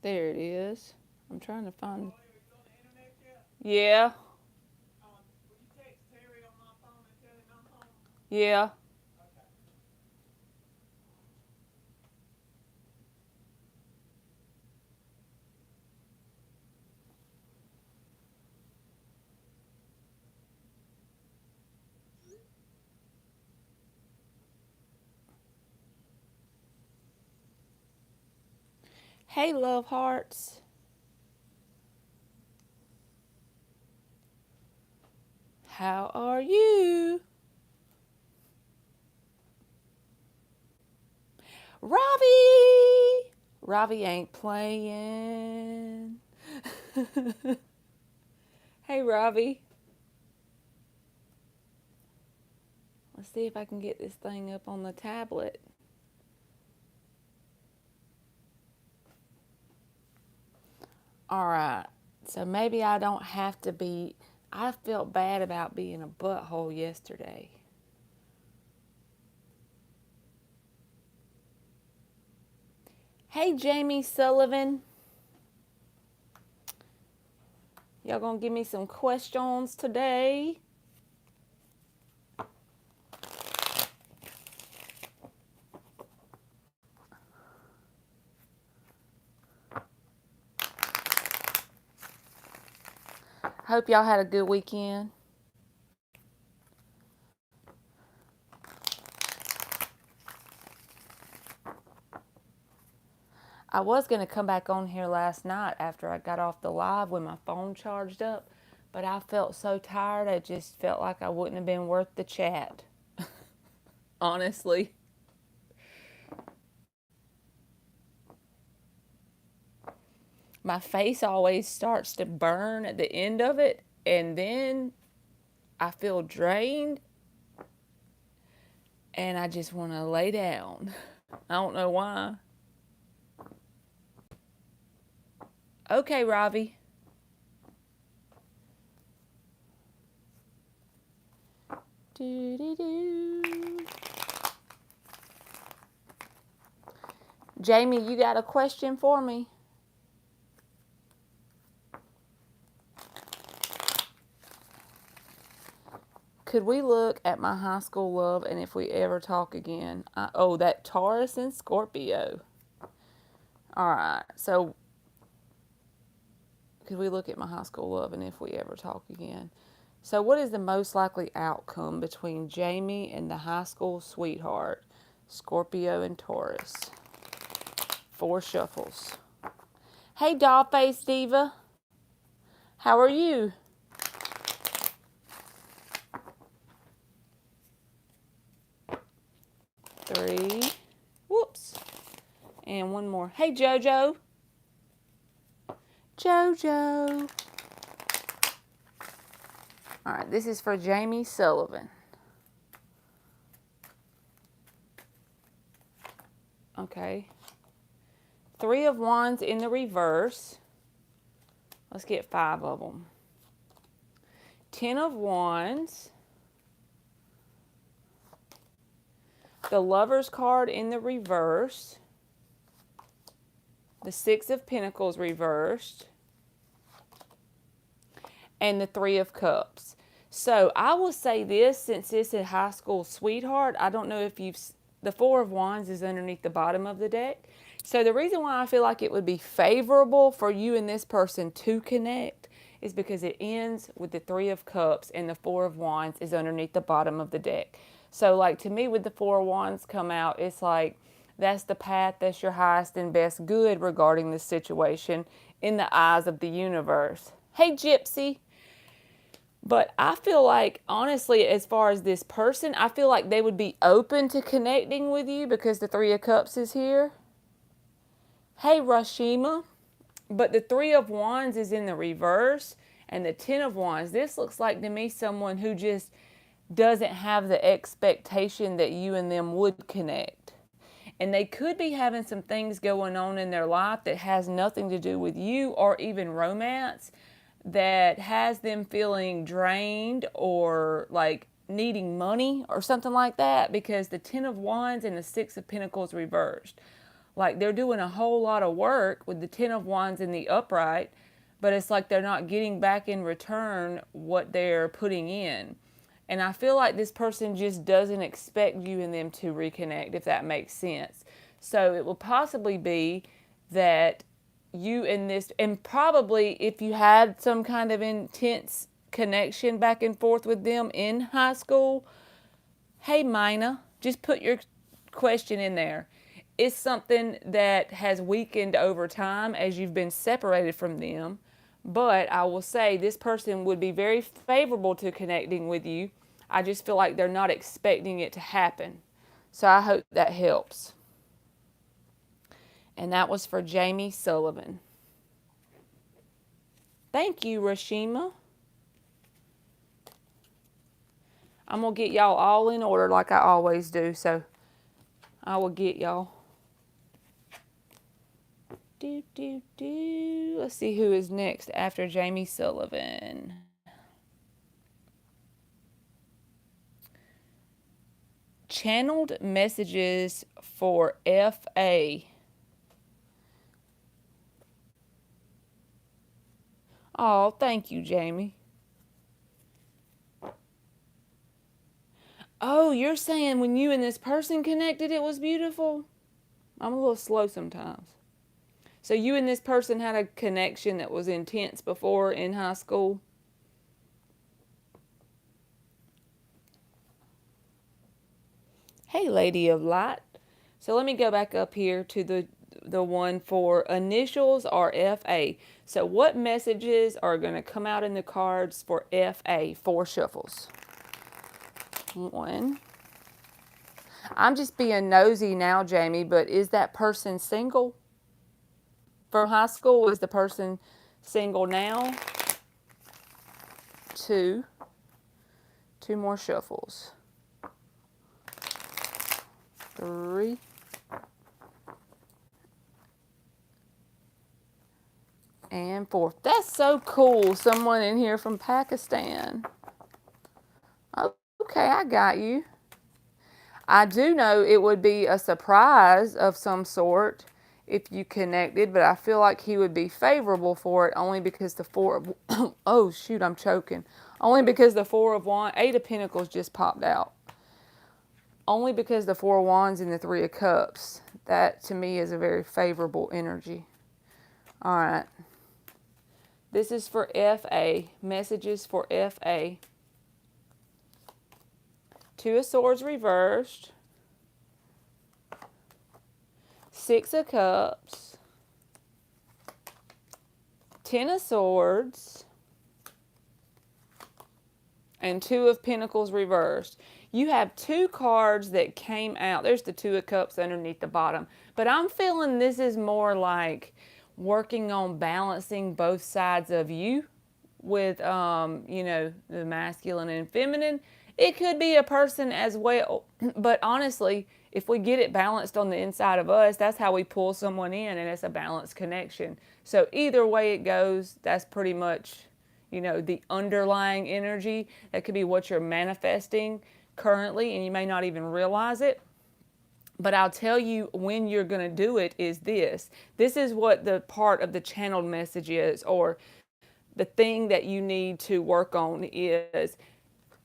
There it is. I'm trying to find. Yeah. Yeah. Hey, love hearts. How are you? Ravi! Ravi ain't playing. Hey, Ravi. Let's see if I can get this thing up on the tablet. All right. So maybe I don't have to be. I felt bad about being a butthole yesterday. Hey, Jamie Sullivan. Y'all gonna give me some questions today? Hope y'all had a good weekend. I was going to come back on here last night after I got off the live when my phone charged up, but I felt so tired, I just felt like I wouldn't have been worth the chat. Honestly. My face always starts to burn at the end of it, and then I feel drained, and I just want to lay down. I don't know why. Okay, Ravi. Jamie, you got a question for me? Could we look at my high school love and if we ever talk again? Oh, that Taurus and Scorpio. All right. So, could we look at my high school love and if we ever talk again? So, what is the most likely outcome between Jamie and the high school sweetheart, Scorpio and Taurus? 4 shuffles. Hey, Dollface Diva. How are you? Three. Whoops. And one more. Hey, JoJo. JoJo. All right, this is for Jamie Sullivan. Okay. 3 of Wands in the reverse. Let's get 5 of them. 10 of Wands. The Lover's card in the reverse. The 6 of Pentacles reversed. And the 3 of Cups. So I will say this, since it's a high school sweetheart, I don't know if the 4 of Wands is underneath the bottom of the deck. So the reason why I feel like it would be favorable for you and this person to connect is because it ends with the 3 of Cups and the 4 of Wands is underneath the bottom of the deck. So like to me, with the 4 of Wands come out, it's like that's the path, that's your highest and best good regarding this situation in the eyes of the universe. Hey, Gypsy. But I feel like, honestly, as far as this person, I feel like they would be open to connecting with you because the 3 of Cups is here. Hey, Rashima. But the 3 of Wands is in the reverse and the 10 of Wands. This looks like to me someone who just doesn't have the expectation that you and them would connect. And they could be having some things going on in their life that has nothing to do with you or even romance, that has them feeling drained or like needing money or something like that, because the 10 of Wands and the 6 of Pentacles reversed. Like they're doing a whole lot of work with the Ten of Wands in the upright, but it's like they're not getting back in return what they're putting in. And I feel like this person just doesn't expect you and them to reconnect, if that makes sense. So it will possibly be that you and this, and probably if you had some kind of intense connection back and forth with them in high school, hey, Mina, just put your question in there. It's something that has weakened over time as you've been separated from them. But I will say this person would be very favorable to connecting with you. I just feel like they're not expecting it to happen. So I hope that helps. And that was for Jamie Sullivan. Thank you, Rashima. I'm going to get y'all all in order like I always do. So I will get y'all. Let's see who is next after Jamie Sullivan. Channeled messages for FA. Oh, thank you, Jamie. Oh, you're saying when you and this person connected, it was beautiful? I'm a little slow sometimes. So you and this person had a connection that was intense before in high school? Hey, Lady of Light. So let me go back up here to the one for initials or FA. So what messages are going to come out in the cards for FA? 4 shuffles. 1. I'm just being nosy now, Jamie, but is that person single? From high school, is the person single now? 2. 2 more shuffles. 3. And 4. That's so cool. Someone in here from Pakistan. Okay, I got you. I do know it would be a surprise of some sort if you connected, but I feel like he would be favorable for it only because the 4 of... oh, shoot, I'm choking. Only because the 4 of Wands... 8 of Pentacles just popped out. Only because the 4 of Wands and the 3 of Cups. That, to me, is a very favorable energy. All right. This is for FA. Messages for FA. 2 of Swords reversed. 6 of Cups. 10 of Swords. And 2 of Pentacles reversed. You have 2 cards that came out. There's the 2 of Cups underneath the bottom. But I'm feeling this is more like working on balancing both sides of you with, you know, the masculine and feminine. It could be a person as well. But honestly, if we get it balanced on the inside of us, that's how we pull someone in, and it's a balanced connection. So either way it goes, that's pretty much, you know, the underlying energy. That could be what you're manifesting currently, and you may not even realize it. But I'll tell you when you're going to do it is this. This is what the part of the channeled message is, or the thing that you need to work on is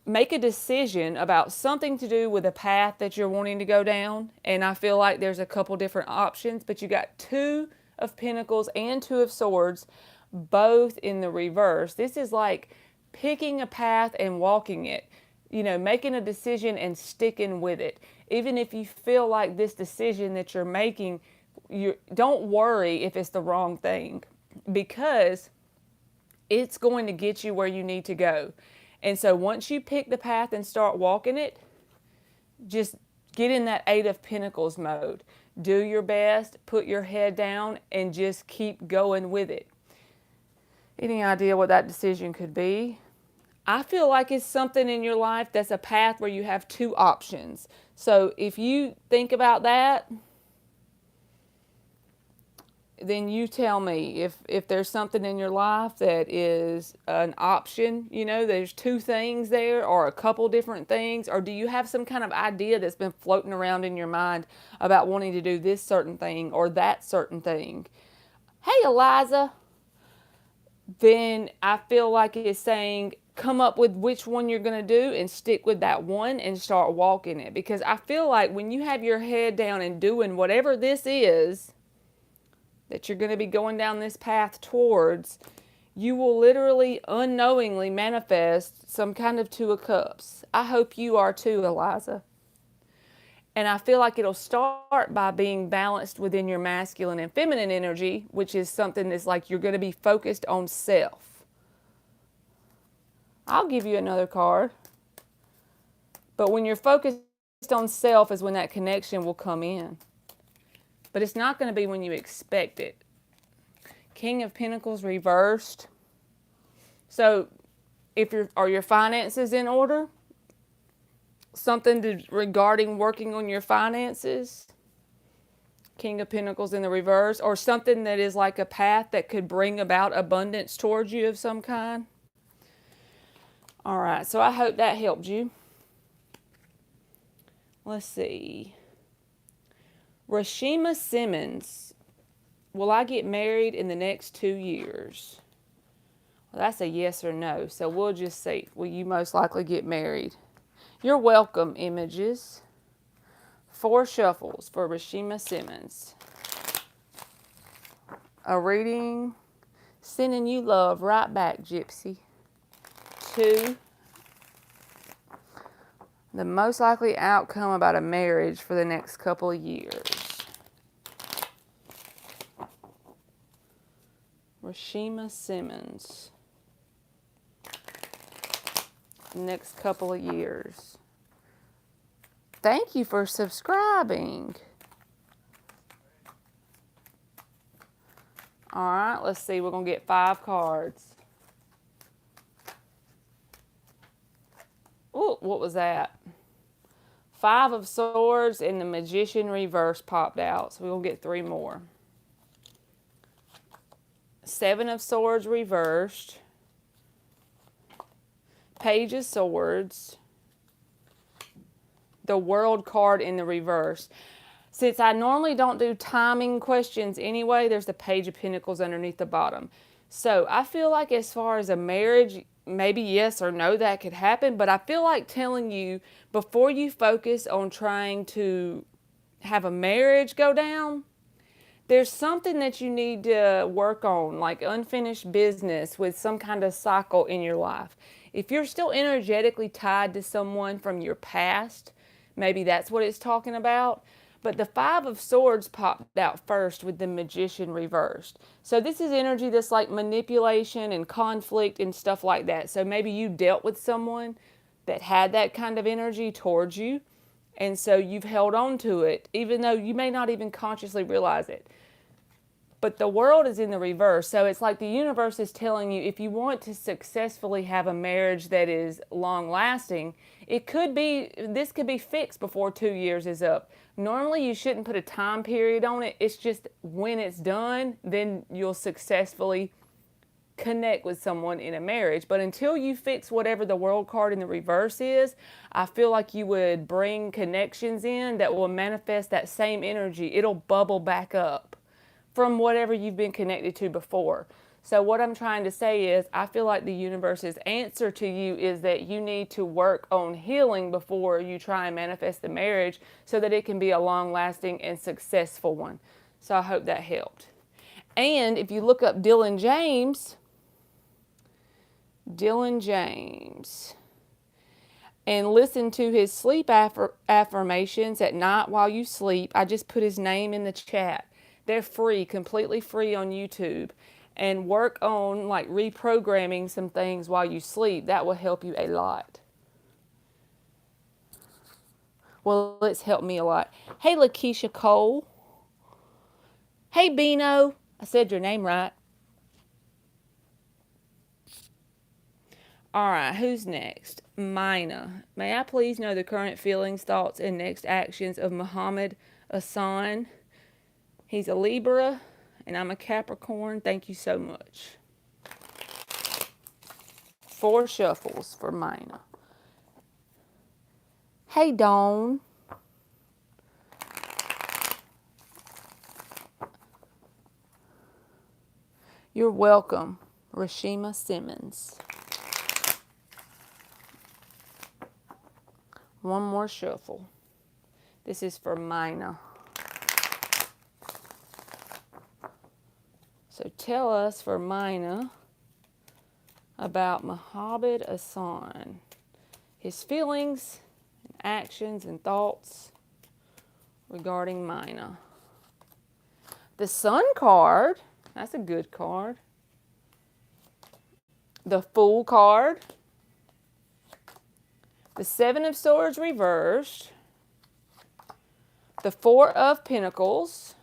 make a decision about something to do with a path that you're wanting to go down. And I feel like there's a couple different options, but you got 2 of Pentacles and 2 of Swords, both in the reverse. This is like picking a path and walking it, you know, making a decision and sticking with it. Even if you feel like this decision that you're making, don't worry if it's the wrong thing, because it's going to get you where you need to go. And so once you pick the path and start walking it, just get in that 8 of Pentacles mode. Do your best, put your head down, and just keep going with it. Any idea what that decision could be? I feel like it's something in your life that's a path where you have 2 options. So if you think about that, then you tell me if there's something in your life that is an option, there's two things there or a couple different things, or do you have some kind of idea that's been floating around in your mind about wanting to do this certain thing or that certain thing? Hey, Eliza, then I feel like it's saying come up with which one you're going to do and stick with that one and start walking it. Because I feel like when you have your head down and doing whatever this is that you're going to be going down this path towards, you will literally unknowingly manifest some kind of Two of Cups. I hope you are too, Eliza. And I feel like it'll start by being balanced within your masculine and feminine energy, which is something that's like you're going to be focused on self. I'll give you another card. But when you're focused on self is when that connection will come in. But it's not going to be when you expect it. King of Pentacles reversed. So are your finances in order? Something regarding working on your finances? King of Pentacles in the reverse. Or something that is like a path that could bring about abundance towards you of some kind? All right, so I hope that helped you. Let's see. Rashima Simmons. Will I get married in the next 2 years? Well, that's a yes or no. So we'll just see. Will you most likely get married? You're welcome, images. 4 shuffles for Rashima Simmons. A reading. Sending you love right back, Gypsy. 2. The most likely outcome about a marriage for the next couple of years. Rashima Simmons. Next couple of years. Thank you for subscribing. All right, let's see. We're going to get 5 cards. Oh, what was that? 5 of Swords and the Magician reverse popped out. So we're going to get 3 more. 7 of Swords reversed. Page of Swords. The World card in the reverse. Since I normally don't do timing questions anyway, there's the Page of Pentacles underneath the bottom. So I feel like as far as a marriage, maybe yes or no, that could happen. But I feel like telling you before you focus on trying to have a marriage go down, there's something that you need to work on, like unfinished business with some kind of cycle in your life. If you're still energetically tied to someone from your past, maybe that's what it's talking about. But the 5 of Swords popped out first with the Magician reversed. So this is energy that's like manipulation and conflict and stuff like that. So maybe you dealt with someone that had that kind of energy towards you. And so you've held on to it, even though you may not even consciously realize it. But the World is in the reverse. So it's like the universe is telling you if you want to successfully have a marriage that is long lasting, this could be fixed before 2 years is up. Normally you shouldn't put a time period on it. It's just when it's done, then you'll successfully connect with someone in a marriage. But until you fix whatever the World card in the reverse is, I feel like you would bring connections in that will manifest that same energy. It'll bubble back up from whatever you've been connected to before. So what I'm trying to say is I feel like the universe's answer to you is that you need to work on healing before you try and manifest the marriage so that it can be a long-lasting and successful one. So I hope that helped. And if you look up Dylan James, and listen to his sleep affirmations at night while you sleep, I just put his name in the chat. They're free, completely free on YouTube. And work on like reprogramming some things while you sleep. That will help you a lot. Well, it's helped me a lot. Hey, Lakeisha Cole. Hey, Bino. I said your name right. All right, who's next? Mina. May I please know the current feelings, thoughts, and next actions of Muhammad Hassan? He's a Libra, and I'm a Capricorn. Thank you so much. 4 shuffles for Mina. Hey, Dawn. You're welcome, Rashima Simmons. One more shuffle. This is for Mina. So tell us for Mina about Mohammed Hassan. His feelings, actions, and thoughts regarding Mina. The Sun card. That's a good card. The Fool card. The 7 of Swords reversed. The 4 of Pentacles.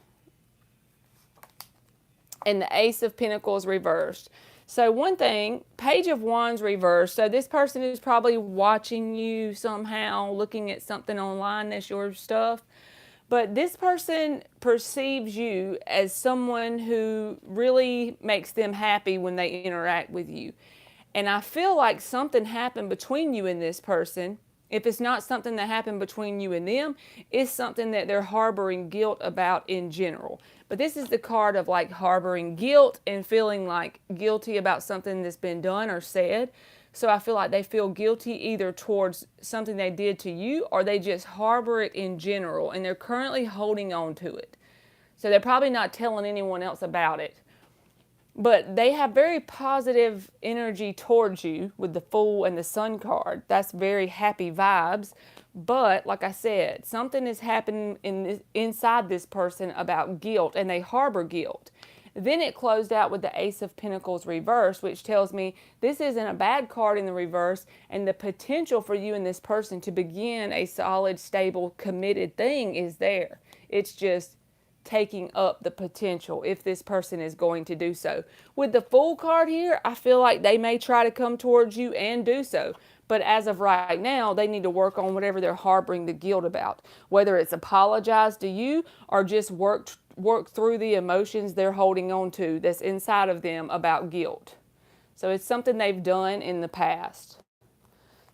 And the Ace of Pentacles reversed. So one thing, Page of Wands reversed. So this person is probably watching you somehow, looking at something online that's your stuff. But this person perceives you as someone who really makes them happy when they interact with you. And I feel like something happened between you and this person. If it's not something that happened between you and them, it's something that they're harboring guilt about in general. But this is the card of like harboring guilt and feeling like guilty about something that's been done or said. So I feel like they feel guilty either towards something they did to you, or they just harbor it in general and they're currently holding on to it. So they're probably not telling anyone else about it. But they have very positive energy towards you with the Fool and the Sun card. That's very happy vibes. But like I said, something is happening inside this person about guilt, and they harbor guilt. Then it closed out with the Ace of Pentacles reverse, which tells me this isn't a bad card in the reverse, and the potential for you and this person to begin a solid, stable, committed thing is there. It's just taking up the potential if this person is going to do so. With the Fool card here, I feel like they may try to come towards you and do so. But as of right now, they need to work on whatever they're harboring the guilt about. Whether it's apologize to you or just work through the emotions they're holding on to that's inside of them about guilt. So it's something they've done in the past.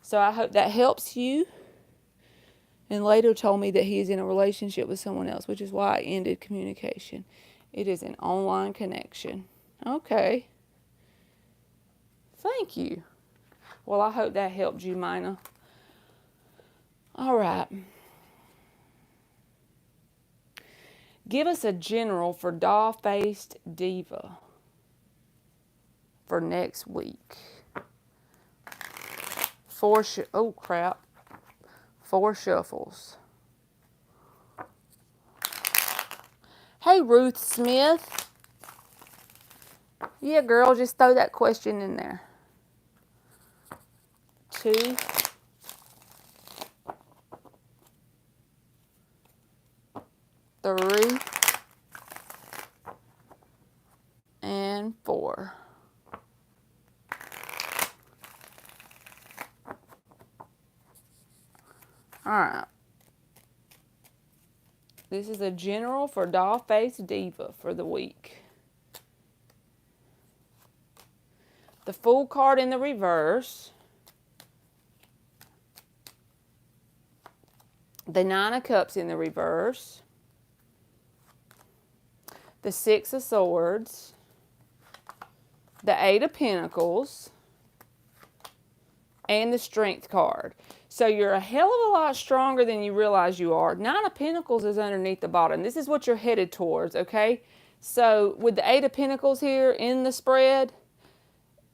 So I hope that helps you. And later told me that he is in a relationship with someone else, which is why I ended communication. It is an online connection. Okay. Thank you. Well, I hope that helped you, Mina. All right. Give us a general for doll-faced diva for next week. 4 shuffles. Hey, Ruth Smith. Yeah, girl, just throw that question in there. 2, 3, and 4. All right. This is a general for doll-faced diva for the week. The Fool card in the reverse. The 9 of Cups in the reverse. The 6 of Swords. The 8 of Pentacles. And the Strength card. So you're a hell of a lot stronger than you realize you are. 9 of Pentacles is underneath the bottom. This is what you're headed towards, okay? So with the 8 of Pentacles here in the spread,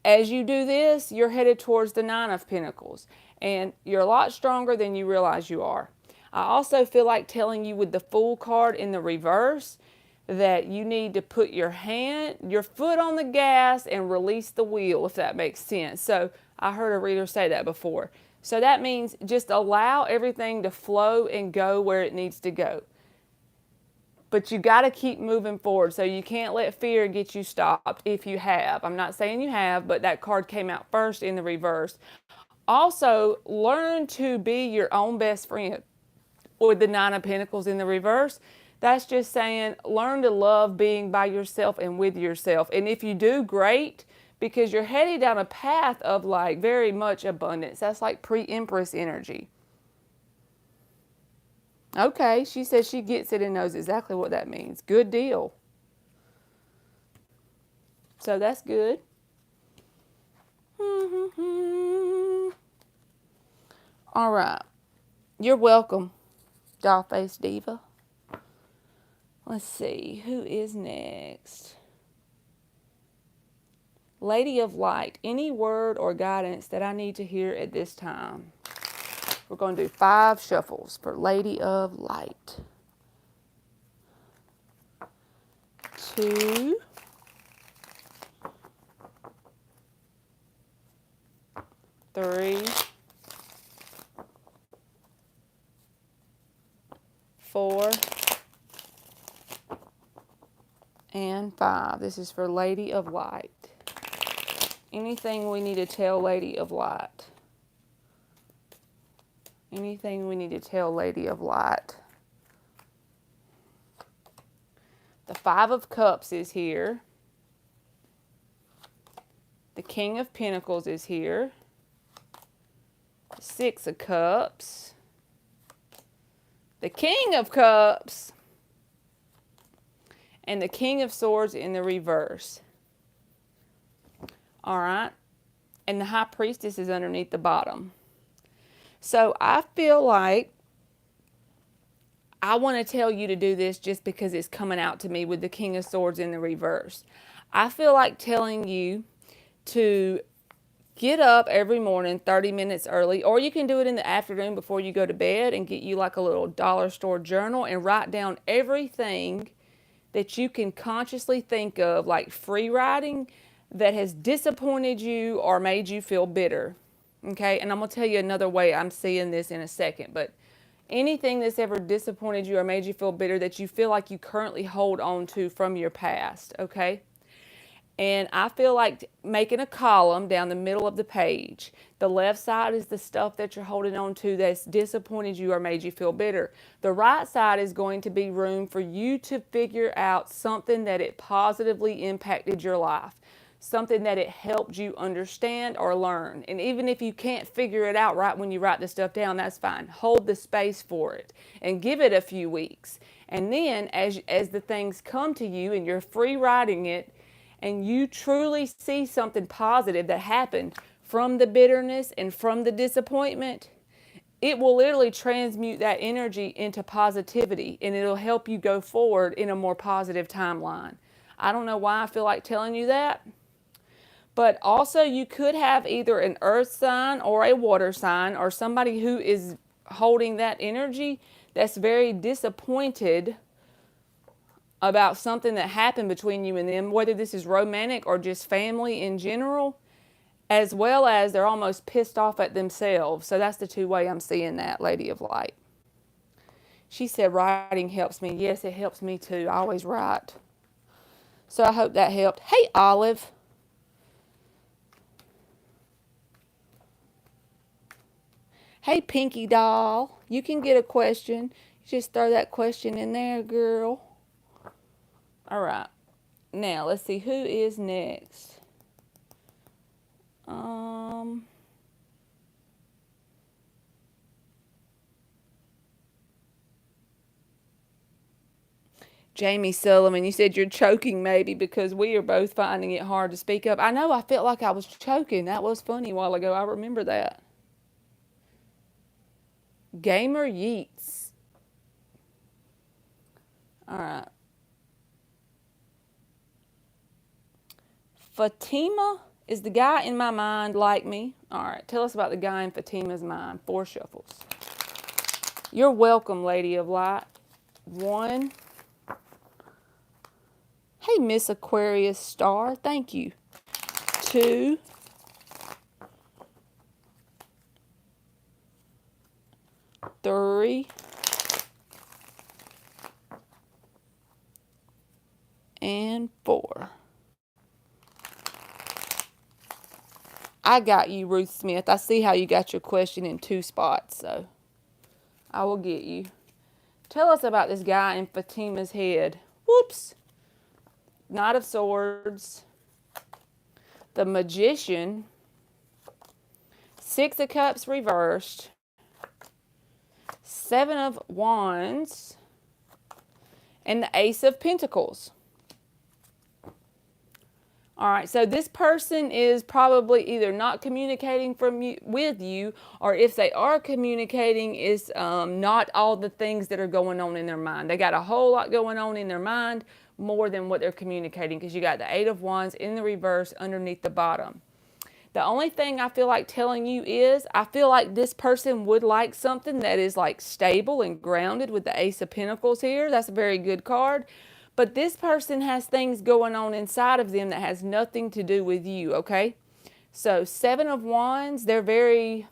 as you do this, you're headed towards the 9 of Pentacles. And you're a lot stronger than you realize you are. I also feel like telling you with the Fool card in the reverse that you need to put your foot on the gas and release the wheel, if that makes sense. So I heard a reader say that before. So that means just allow everything to flow and go where it needs to go. But you got to keep moving forward. So you can't let fear get you stopped if you have. I'm not saying you have, but that card came out first in the reverse. Also, learn to be your own best friend. With the 9 of Pentacles in the reverse, That's just saying learn to love being by yourself and with yourself. And if you do, great, because you're heading down a path of like very much abundance. That's like pre-Empress energy. Okay, she says she gets it and knows exactly what that means. Good deal. So that's good. All right. You're welcome, Doll-Faced Diva. Let's see, who is next? Lady of Light, any word or guidance that I need to hear at this time? We're going to do 5 shuffles for Lady of Light. 2, 3, 4, and 5. This is for Lady of Light. Anything we need to tell Lady of Light? Anything we need to tell Lady of Light? The 5 of Cups is here. The King of Pentacles is here. The 6 of Cups. The King of Cups. And the King of Swords in the reverse. All right. And the High Priestess is underneath the bottom. So I feel like I want to tell you to do this just because it's coming out to me with the King of Swords in the reverse. I feel like telling you to get up every morning 30 minutes early, or you can do it in the afternoon before you go to bed and get you like a little dollar store journal and write down everything that you can consciously think of, like free writing, that has disappointed you or made you feel bitter. Okay, and I'm going to tell you another way I'm seeing this in a second, but anything that's ever disappointed you or made you feel bitter that you feel like you currently hold on to from your past, okay? And I feel like making a column down the middle of the page. The left side is the stuff that you're holding on to that's disappointed you or made you feel bitter. The right side is going to be room for you to figure out something that it positively impacted your life. Something that it helped you understand or learn. And even if you can't figure it out right when you write the stuff down, that's fine. Hold the space for it and give it a few weeks. And then as the things come to you and you're free writing it and you truly see something positive that happened from the bitterness and from the disappointment, it will literally transmute that energy into positivity and it'll help you go forward in a more positive timeline. I don't know why I feel like telling you that. But also you could have either an earth sign or a water sign or somebody who is holding that energy that's very disappointed about something that happened between you and them, whether this is romantic or just family in general, as well as they're almost pissed off at themselves. So that's the 2 ways I'm seeing that, Lady of Light. She said writing helps me. Yes, it helps me too. I always write. So I hope that helped. Hey, Olive. Hey, Pinky Doll, you can get a question. Just throw that question in there, girl. All right. Now, let's see who is next. Jamie Sullivan, you said you're choking maybe because we are both finding it hard to speak up. I know I felt like I was choking. That was funny a while ago. I remember that. Gamer Yeats. All right. Fatima, is the guy in my mind like me? All right. Tell us about the guy in Fatima's mind. 4 shuffles. You're welcome, Lady of Light. 1. Hey, Miss Aquarius Star. Thank you. 2. 3. And 4. I got you, Ruth Smith. I see how you got your question in 2 spots, so I will get you. Tell us about this guy in Fatima's head. Whoops. Knight of Swords. The Magician. Six of Cups reversed. Seven of Wands. And the Ace of Pentacles. All right, so this person is probably either not communicating with you, or if they are communicating, is not all the things that are going on in their mind. They got a whole lot going on in their mind, more than what they're communicating, because you got the Eight of Wands in the reverse underneath the bottom. The only thing I feel like telling you is, I feel like this person would like something that is like stable and grounded with the Ace of Pentacles here. That's a very good card. But this person has things going on inside of them that has nothing to do with you, okay? So Seven of Wands, they're very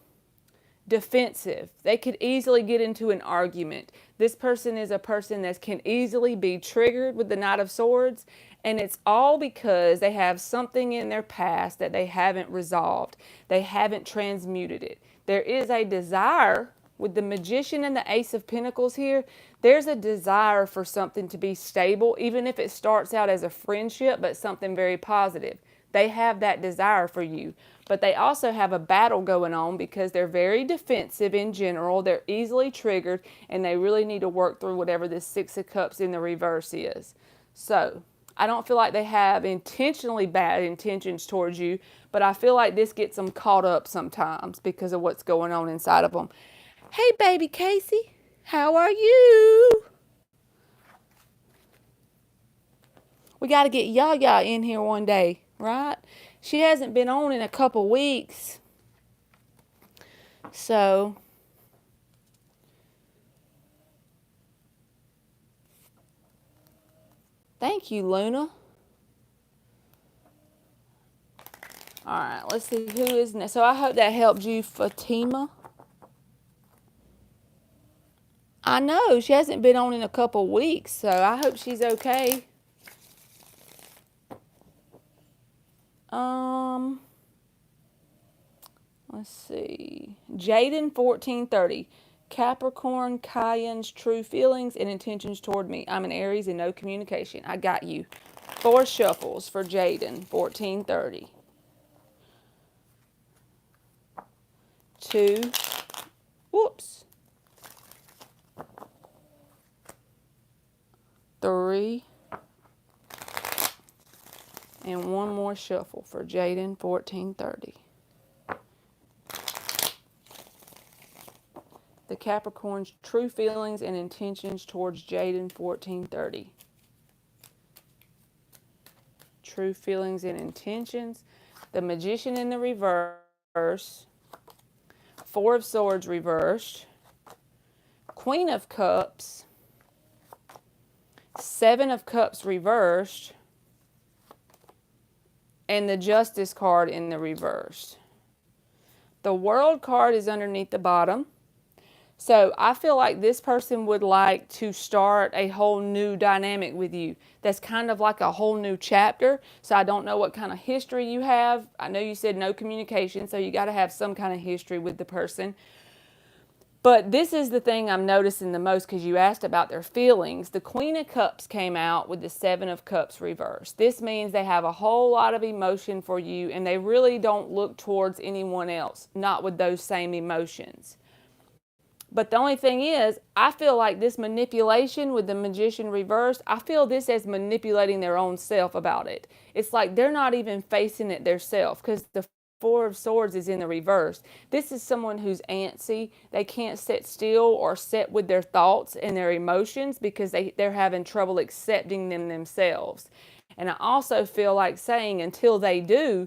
defensive. They could easily get into an argument. This person is a person that can easily be triggered with the Knight of Swords, and it's all because they have something in their past that they haven't resolved. They haven't transmuted it. There is a desire with the Magician and the Ace of Pentacles here. There's a desire for something to be stable, even if it starts out as a friendship, but something very positive. They have that desire for you, but they also have a battle going on because they're very defensive in general. They're easily triggered, and they really need to work through whatever this Six of Cups in the reverse is. So I don't feel like they have intentionally bad intentions towards you, but I feel like this gets them caught up sometimes because of what's going on inside of them. Hey, baby Casey, how are you? We got to get Yaya in here one day, right? She hasn't been on in a couple weeks. So, thank you, Luna. All right, let's see who is next. So I hope that helped you, Fatima. I know, she hasn't been on in a couple weeks, so I hope she's okay. Let's see. Jaden 1430. Capricorn, Cayenne's true feelings and intentions toward me. I'm an Aries and no communication. I got you. 4 shuffles for Jaden 1430. 2. Whoops. 3. And 1 more shuffle for Jaden 1430. The Capricorn's true feelings and intentions towards Jaden 1430. True feelings and intentions. The Magician in the reverse. 4 of Swords reversed. Queen of Cups. 7 of Cups reversed. And the Justice card in the reverse. The World card is underneath the bottom. So I feel like this person would like to start a whole new dynamic with you. That's kind of like a whole new chapter. So I don't know what kind of history you have. I know you said no communication, so you got to have some kind of history with the person. But this is the thing I'm noticing the most because you asked about their feelings. The Queen of Cups came out with the 7 of Cups reversed. This means they have a whole lot of emotion for you, and they really don't look towards anyone else, not with those same emotions. But the only thing is, I feel like this manipulation with the Magician reversed, I feel this as manipulating their own self about it. It's like they're not even facing it themselves because the 4 of Swords is in the reverse. This is someone who's antsy. They can't sit still or sit with their thoughts and their emotions because they're having trouble accepting them themselves. And I also feel like saying until they do,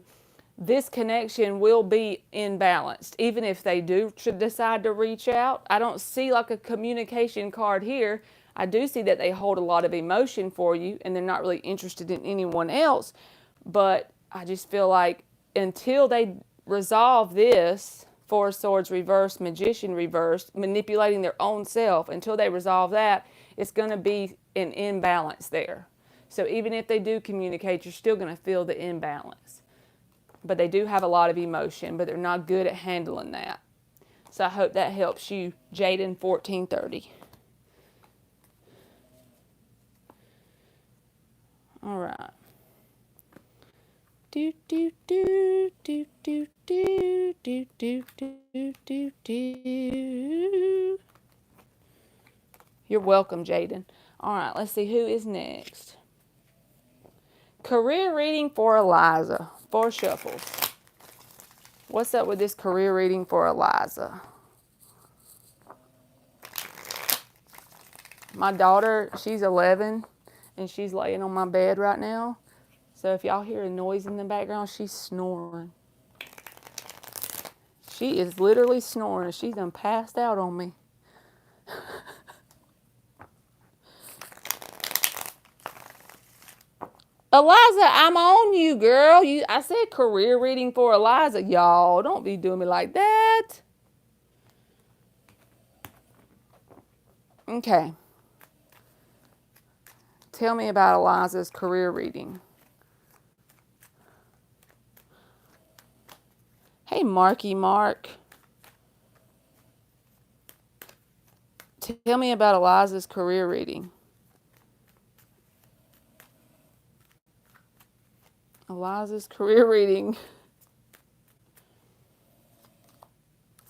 this connection will be imbalanced. Even if they do decide to reach out, I don't see like a communication card here. I do see that they hold a lot of emotion for you and they're not really interested in anyone else. But I just feel like until they resolve this, 4 of Swords reversed, Magician reversed, manipulating their own self, until they resolve that, it's going to be an imbalance there. So even if they do communicate, you're still going to feel the imbalance. But they do have a lot of emotion, but they're not good at handling that. So I hope that helps you, Jaden 1430. All right. Do do do do do do do do do do do. You're welcome, Jaden. All right, let's see who is next. Career reading for Eliza. 4 shuffles. What's up with this career reading for Eliza? My daughter, she's 11, and she's laying on my bed right now. So if y'all hear a noise in the background, she's snoring. She is literally snoring. She's done passed out on me. Eliza, I'm on you, girl. I said career reading for Eliza. Y'all, don't be doing me like that. Okay. Tell me about Eliza's career reading. Hey, Marky Mark. Tell me about Eliza's career reading. Eliza's career reading.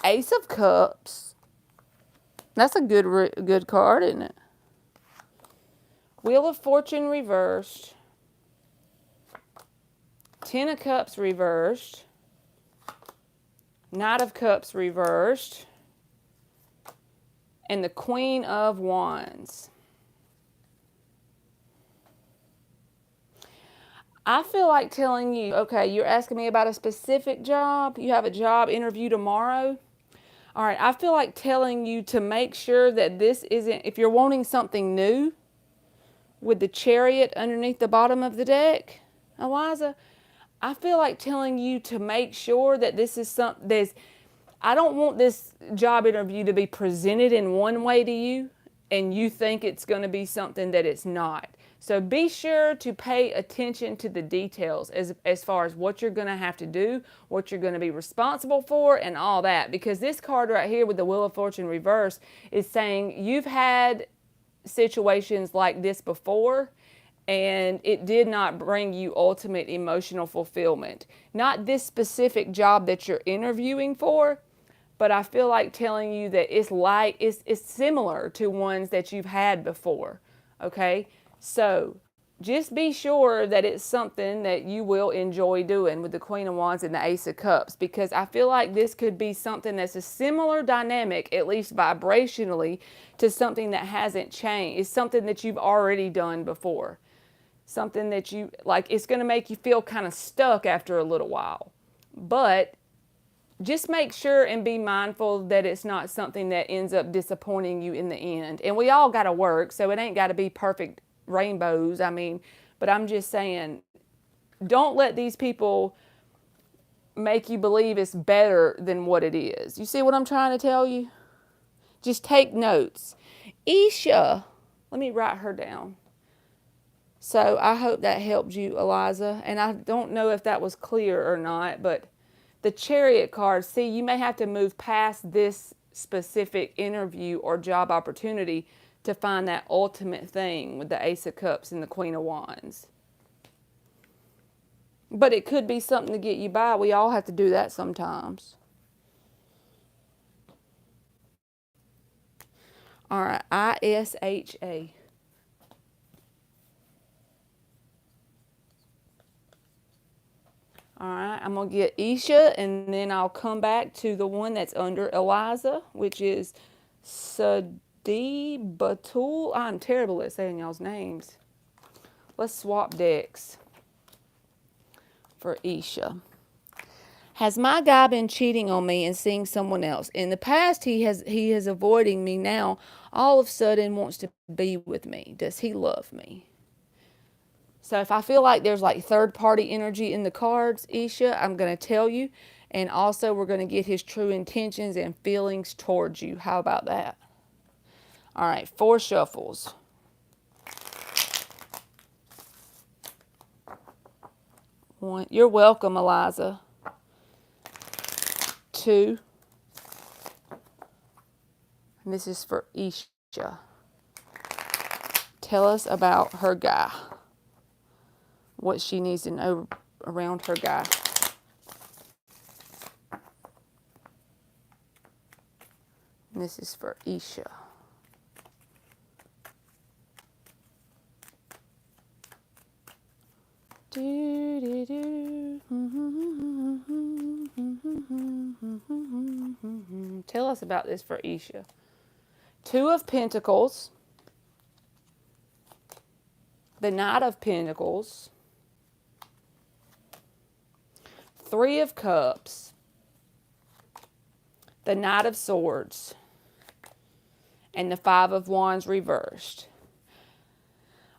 Ace of Cups. That's a good card, isn't it? Wheel of Fortune reversed. 10 of Cups reversed. Knight of Cups reversed. And the Queen of Wands. I feel like telling you, okay, you're asking me about a specific job. You have a job interview tomorrow. All right, I feel like telling you to make sure that this isn't, if you're wanting something new with the Chariot underneath the bottom of the deck, Eliza, I feel like telling you to make sure that this is something, I don't want this job interview to be presented in one way to you and you think it's going to be something that it's not. So be sure to pay attention to the details as far as what you're going to have to do, what you're going to be responsible for, and all that. Because this card right here with the Wheel of Fortune reverse is saying you've had situations like this before, and it did not bring you ultimate emotional fulfillment. Not this specific job that you're interviewing for, but I feel like telling you that it's similar to ones that you've had before, okay? So just be sure that it's something that you will enjoy doing with the Queen of Wands and the Ace of Cups, because I feel like this could be something that's a similar dynamic, at least vibrationally, to something that hasn't changed. It's something that you've already done before. Something that you, like, it's going to make you feel kind of stuck after a little while. But just make sure and be mindful that it's not something that ends up disappointing you in the end. And we all got to work, so it ain't got to be perfect rainbows. I mean, but I'm just saying, don't let these people make you believe it's better than what it is. You see what I'm trying to tell you? Just take notes. Isha, let me write her down. So I hope that helped you, Eliza. And I don't know if that was clear or not, but the Chariot card, see, you may have to move past this specific interview or job opportunity to find that ultimate thing with the Ace of Cups and the Queen of Wands. But it could be something to get you by. We all have to do that sometimes. All right, ISHA. All right, I'm going to get Isha, and then I'll come back to the one that's under Eliza, which is Sadi Batul. I'm terrible at saying y'all's names. Let's swap decks for Isha. Has my guy been cheating on me and seeing someone else? In the past, he is avoiding me. Now, all of a sudden wants to be with me. Does he love me? So if I feel like there's like third-party energy in the cards, Isha, I'm going to tell you. And also we're going to get his true intentions and feelings towards you. How about that? All right, 4 shuffles. 1. You're welcome, Eliza. 2. And this is for Isha. Tell us about her guy. what she needs to know around her guy. And this is for Isha. Tell us about this for Isha. Two of Pentacles, the Knight of Pentacles, Three of Cups, the Knight of Swords, and the Five of Wands reversed.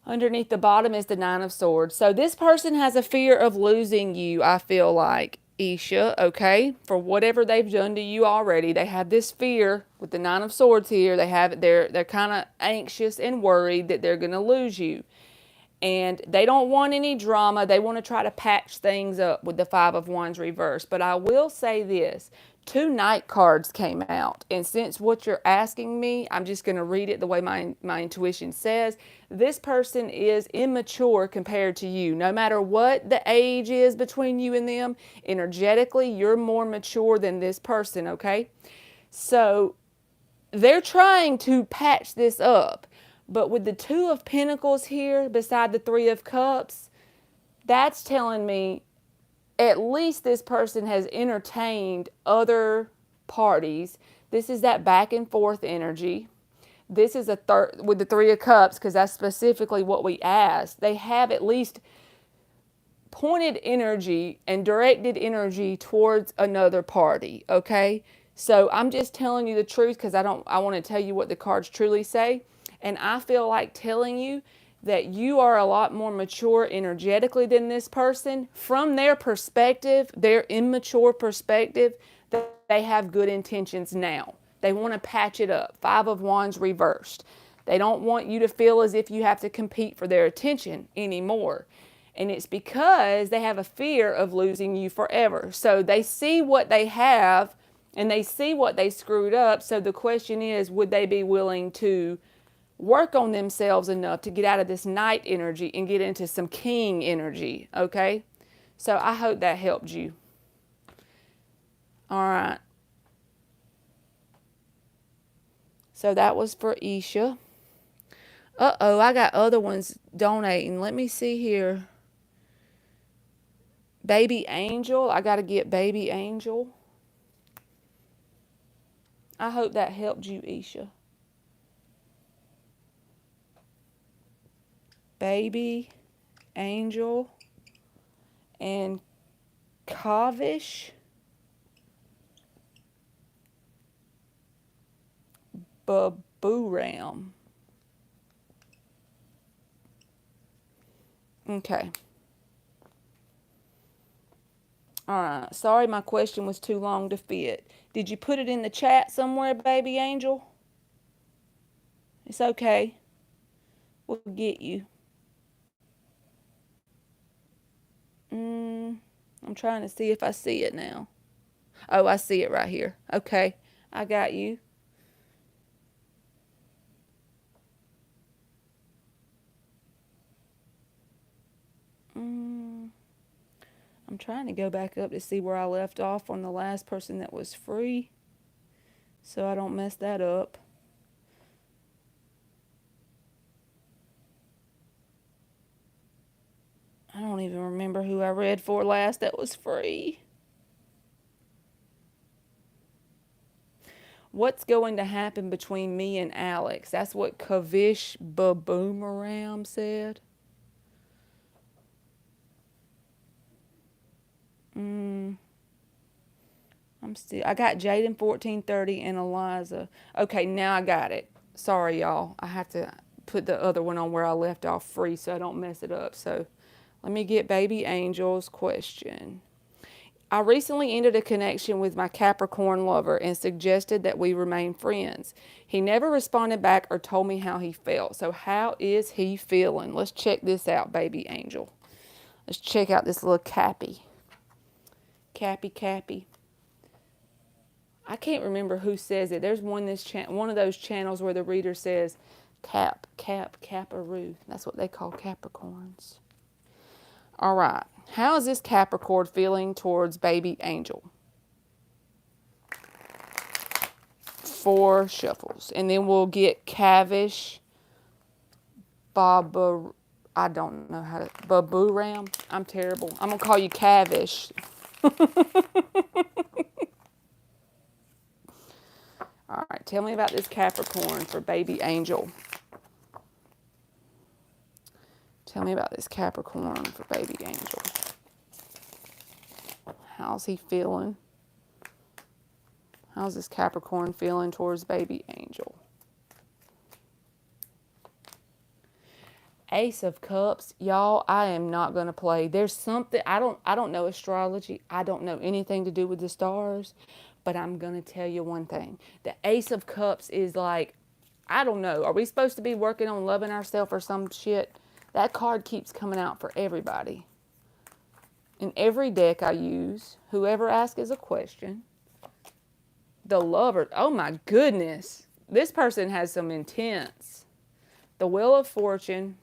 Underneath the bottom is the Nine of Swords. So this person has a fear of losing you, I feel like, Isha, okay? For whatever they've done to you already. They have this fear with the Nine of Swords here. They're kind of anxious and worried that they're going to lose you. And they don't want any drama. They want to try to patch things up with the Five of Wands reversed. But I will say this. Two Knight cards came out. And since what you're asking me, I'm just going to read it the way my intuition says. This person is immature compared to you. No matter what the age is between you and them, energetically, you're more mature than this person, okay? So they're trying to patch this up. But with the Two of Pentacles here beside the Three of Cups, that's telling me at least this person has entertained other parties. This is that back and forth energy. This is a third with the Three of Cups, because that's specifically what we asked. They have at least pointed energy and directed energy towards another party, okay? So I'm just telling you the truth because I want to tell you what the cards truly say. And I feel like telling you that you are a lot more mature energetically than this person. From their perspective, their immature perspective, that they have good intentions now. They want to patch it up. Five of Wands reversed. They don't want you to feel as if you have to compete for their attention anymore. And it's because they have a fear of losing you forever. So they see what they have and they see what they screwed up. So the question is, would they be willing to work on themselves enough to get out of this Knight energy and get into some King energy, okay? So I hope that helped you. All right. So that was for Isha. Uh-oh, I got other ones donating. Let me see here. Baby Angel. I got to get Baby Angel. I hope that helped you, Isha. Baby Angel and Kavish Baburam. Okay. All right. Sorry my question was too long to fit. Did you put it in the chat somewhere, Baby Angel? It's okay. We'll get you. I'm trying to see if I see it now. Oh, I see it right here. Okay. I got you. I'm trying to go back up to see where I left off on the last person that was free, so I don't mess that up. I don't even remember who I read for last that was free. What's going to happen between me and Alex? That's what Kavish Baboomeram said. I got Jaden 1430 and Eliza. Okay, now I got it. Sorry, y'all. I have to put the other one on where I left off free so I don't mess it up. So let me get Baby Angel's question. I recently ended a connection with my Capricorn lover and suggested that we remain friends. He never responded back or told me how he felt. So how is he feeling? Let's check this out, Baby Angel. Let's check out this little Cappy. Cappy. I can't remember who says it. There's one of those channels where the reader says Caparoo. That's what they call Capricorns. All right. How is this Capricorn feeling towards baby angel? 4 shuffles. And then we'll get Cavish, Baba, I don't know how to, Baburam. I'm terrible. I'm going to call you Cavish. All right, tell me about this Capricorn for baby angel. Tell me about this Capricorn for baby angel. How's he feeling? How's this Capricorn feeling towards baby angel? Ace of Cups. Y'all, I am not going to play. There's something, I don't know astrology. I don't know anything to do with the stars. But I'm going to tell you one thing. The Ace of Cups is like, I don't know. Are we supposed to be working on loving ourselves or some shit? That card keeps coming out for everybody. In every deck I use, whoever asks a question, the lover, oh my goodness. This person has some intense. The Wheel of Fortune,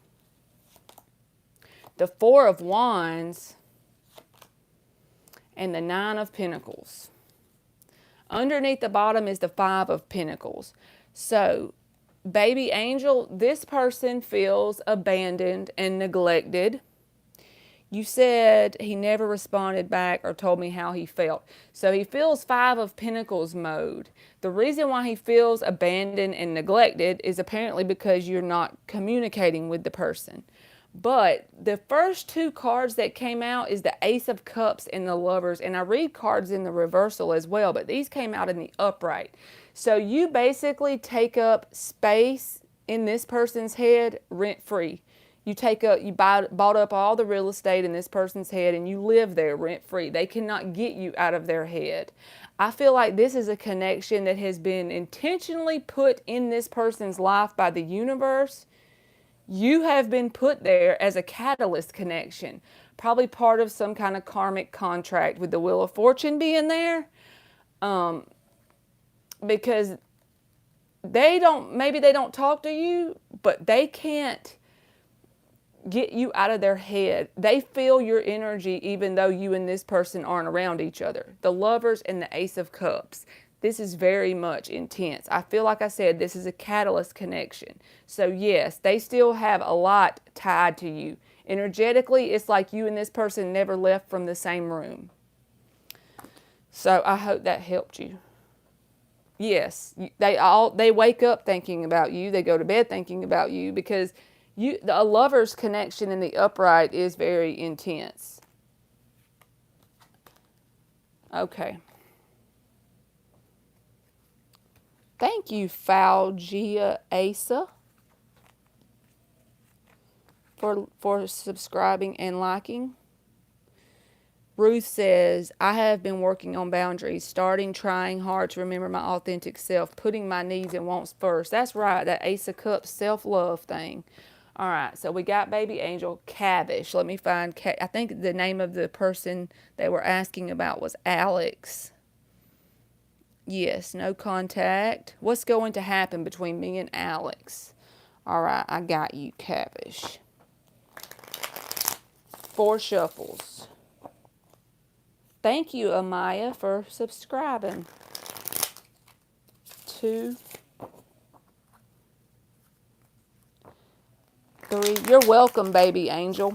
the 4 of Wands, and the 9 of Pentacles. Underneath the bottom is the 5 of Pentacles. So, baby angel, this person feels abandoned and neglected. You said he never responded back or told me how he felt. So he feels 5 of Pentacles mode. The reason why he feels abandoned and neglected is apparently because you're not communicating with the person. But the first 2 cards that came out is the Ace of Cups and the Lovers. And I read cards in the reversal as well, but these came out in the upright. So you basically take up space in this person's head rent-free. You bought up all the real estate in this person's head and you live there rent-free. They cannot get you out of their head. I feel like this is a connection that has been intentionally put in this person's life by the universe. You have been put there as a catalyst connection. Probably part of some kind of karmic contract with the Wheel of Fortune being there. Because maybe they don't talk to you, but they can't get you out of their head. They feel your energy even though you and this person aren't around each other. The Lovers and the Ace of Cups. This is very much intense. I feel like I said this is a catalyst connection. So yes, they still have a lot tied to you. Energetically, it's like you and this person never left from the same room. So I hope that helped you. Yes, they wake up thinking about you. They go to bed thinking about you because a lover's connection in the upright is very intense. Okay. Thank you, Falgia Asa, for subscribing and liking. Ruth says, I have been working on boundaries, trying hard to remember my authentic self, putting my needs and wants first. That's right, that Ace of Cups self-love thing. All right, so we got baby angel, Cavish. Let me find, I think the name of the person they were asking about was Alex. Yes, no contact. What's going to happen between me and Alex? All right, I got you, Cavish. 4 shuffles. Thank you, Amaya, for subscribing. 2, 3. You're welcome, baby angel.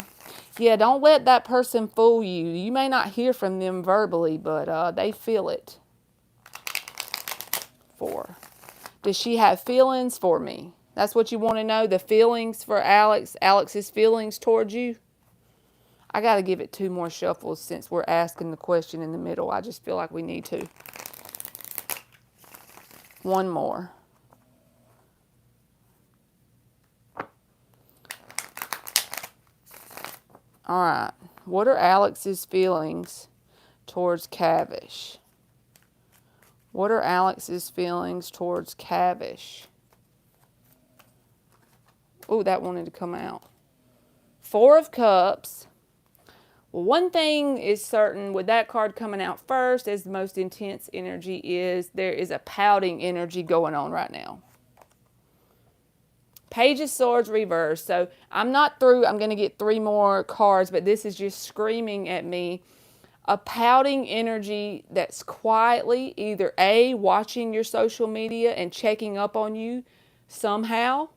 Yeah, don't let that person fool you. You may not hear from them verbally, but they feel it. 4. Does she have feelings for me? That's what you want to know, the feelings for Alex, Alex's feelings towards you. I got to give it 2 more shuffles since we're asking the question in the middle. I just feel like we need to. 1 more. All right. What are Alex's feelings towards Cavish? What are Alex's feelings towards Cavish? Oh, that wanted to come out. 4 of Cups. Well, one thing is certain with that card coming out first, as the most intense energy is, there is a pouting energy going on right now. Page of Swords reverse. So I'm not through. I'm going to get 3 more cards, but this is just screaming at me. A pouting energy that's quietly either A, watching your social media and checking up on you somehow,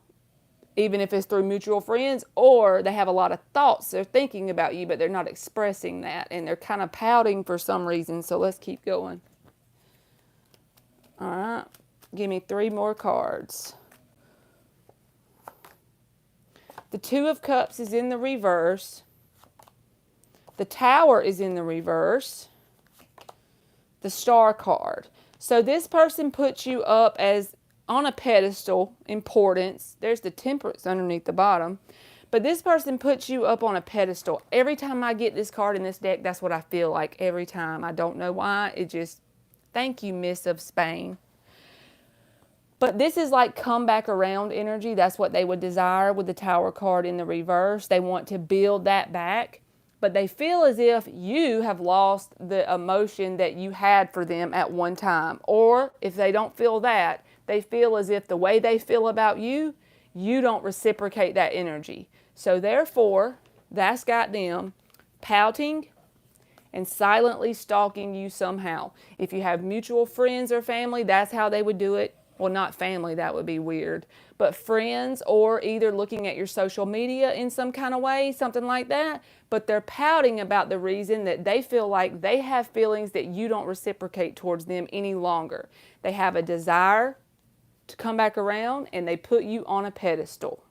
even if it's through mutual friends, or they have a lot of thoughts. They're thinking about you, but they're not expressing that, and they're kind of pouting for some reason. So let's keep going. All right. Give me 3 more cards. The Two of Cups is in the reverse. The Tower is in the reverse. The Star card. So this person puts you up as on a pedestal, importance. There's the Temperance underneath the bottom. But this person puts you up on a pedestal. Every time I get this card in this deck, that's what I feel like every time. I don't know why. It just, thank you, Miss of Spain. But this is like come back around energy. That's what they would desire with the Tower card in the reverse. They want to build that back. But they feel as if you have lost the emotion that you had for them at one time. Or if they don't feel that, they feel as if the way they feel about you, you don't reciprocate that energy. So therefore, that's got them pouting and silently stalking you somehow. If you have mutual friends or family, that's how they would do it. Well, not family, that would be weird. But friends, or either looking at your social media in some kind of way, something like that. But they're pouting about the reason that they feel like they have feelings that you don't reciprocate towards them any longer. They have a desire to come back around, and they put you on a pedestal.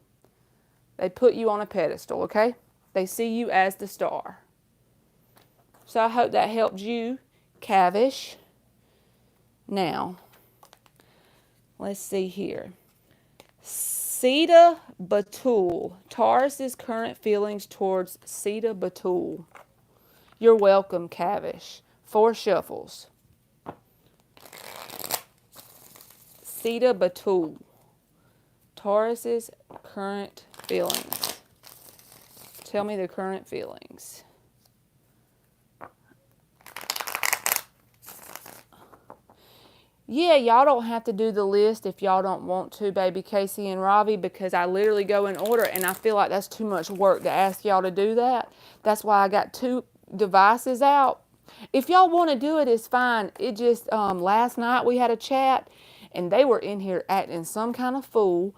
They put you on a pedestal, okay? They see you as the star. So I hope that helped you, Cavish. Now, let's see here. Sita Batul. Taurus's current feelings towards Sita Batul. You're welcome, Cavish. 4 shuffles. Sita Batul. Taurus's current feelings. Tell me the current feelings. Yeah, y'all don't have to do the list if y'all don't want to, baby Casey and Ravi, because I literally go in order, and I feel like that's too much work to ask y'all to do that. That's why I got 2 devices out. If y'all want to do it, it's fine. It just, last night we had a chat, and they were in here acting some kind of fool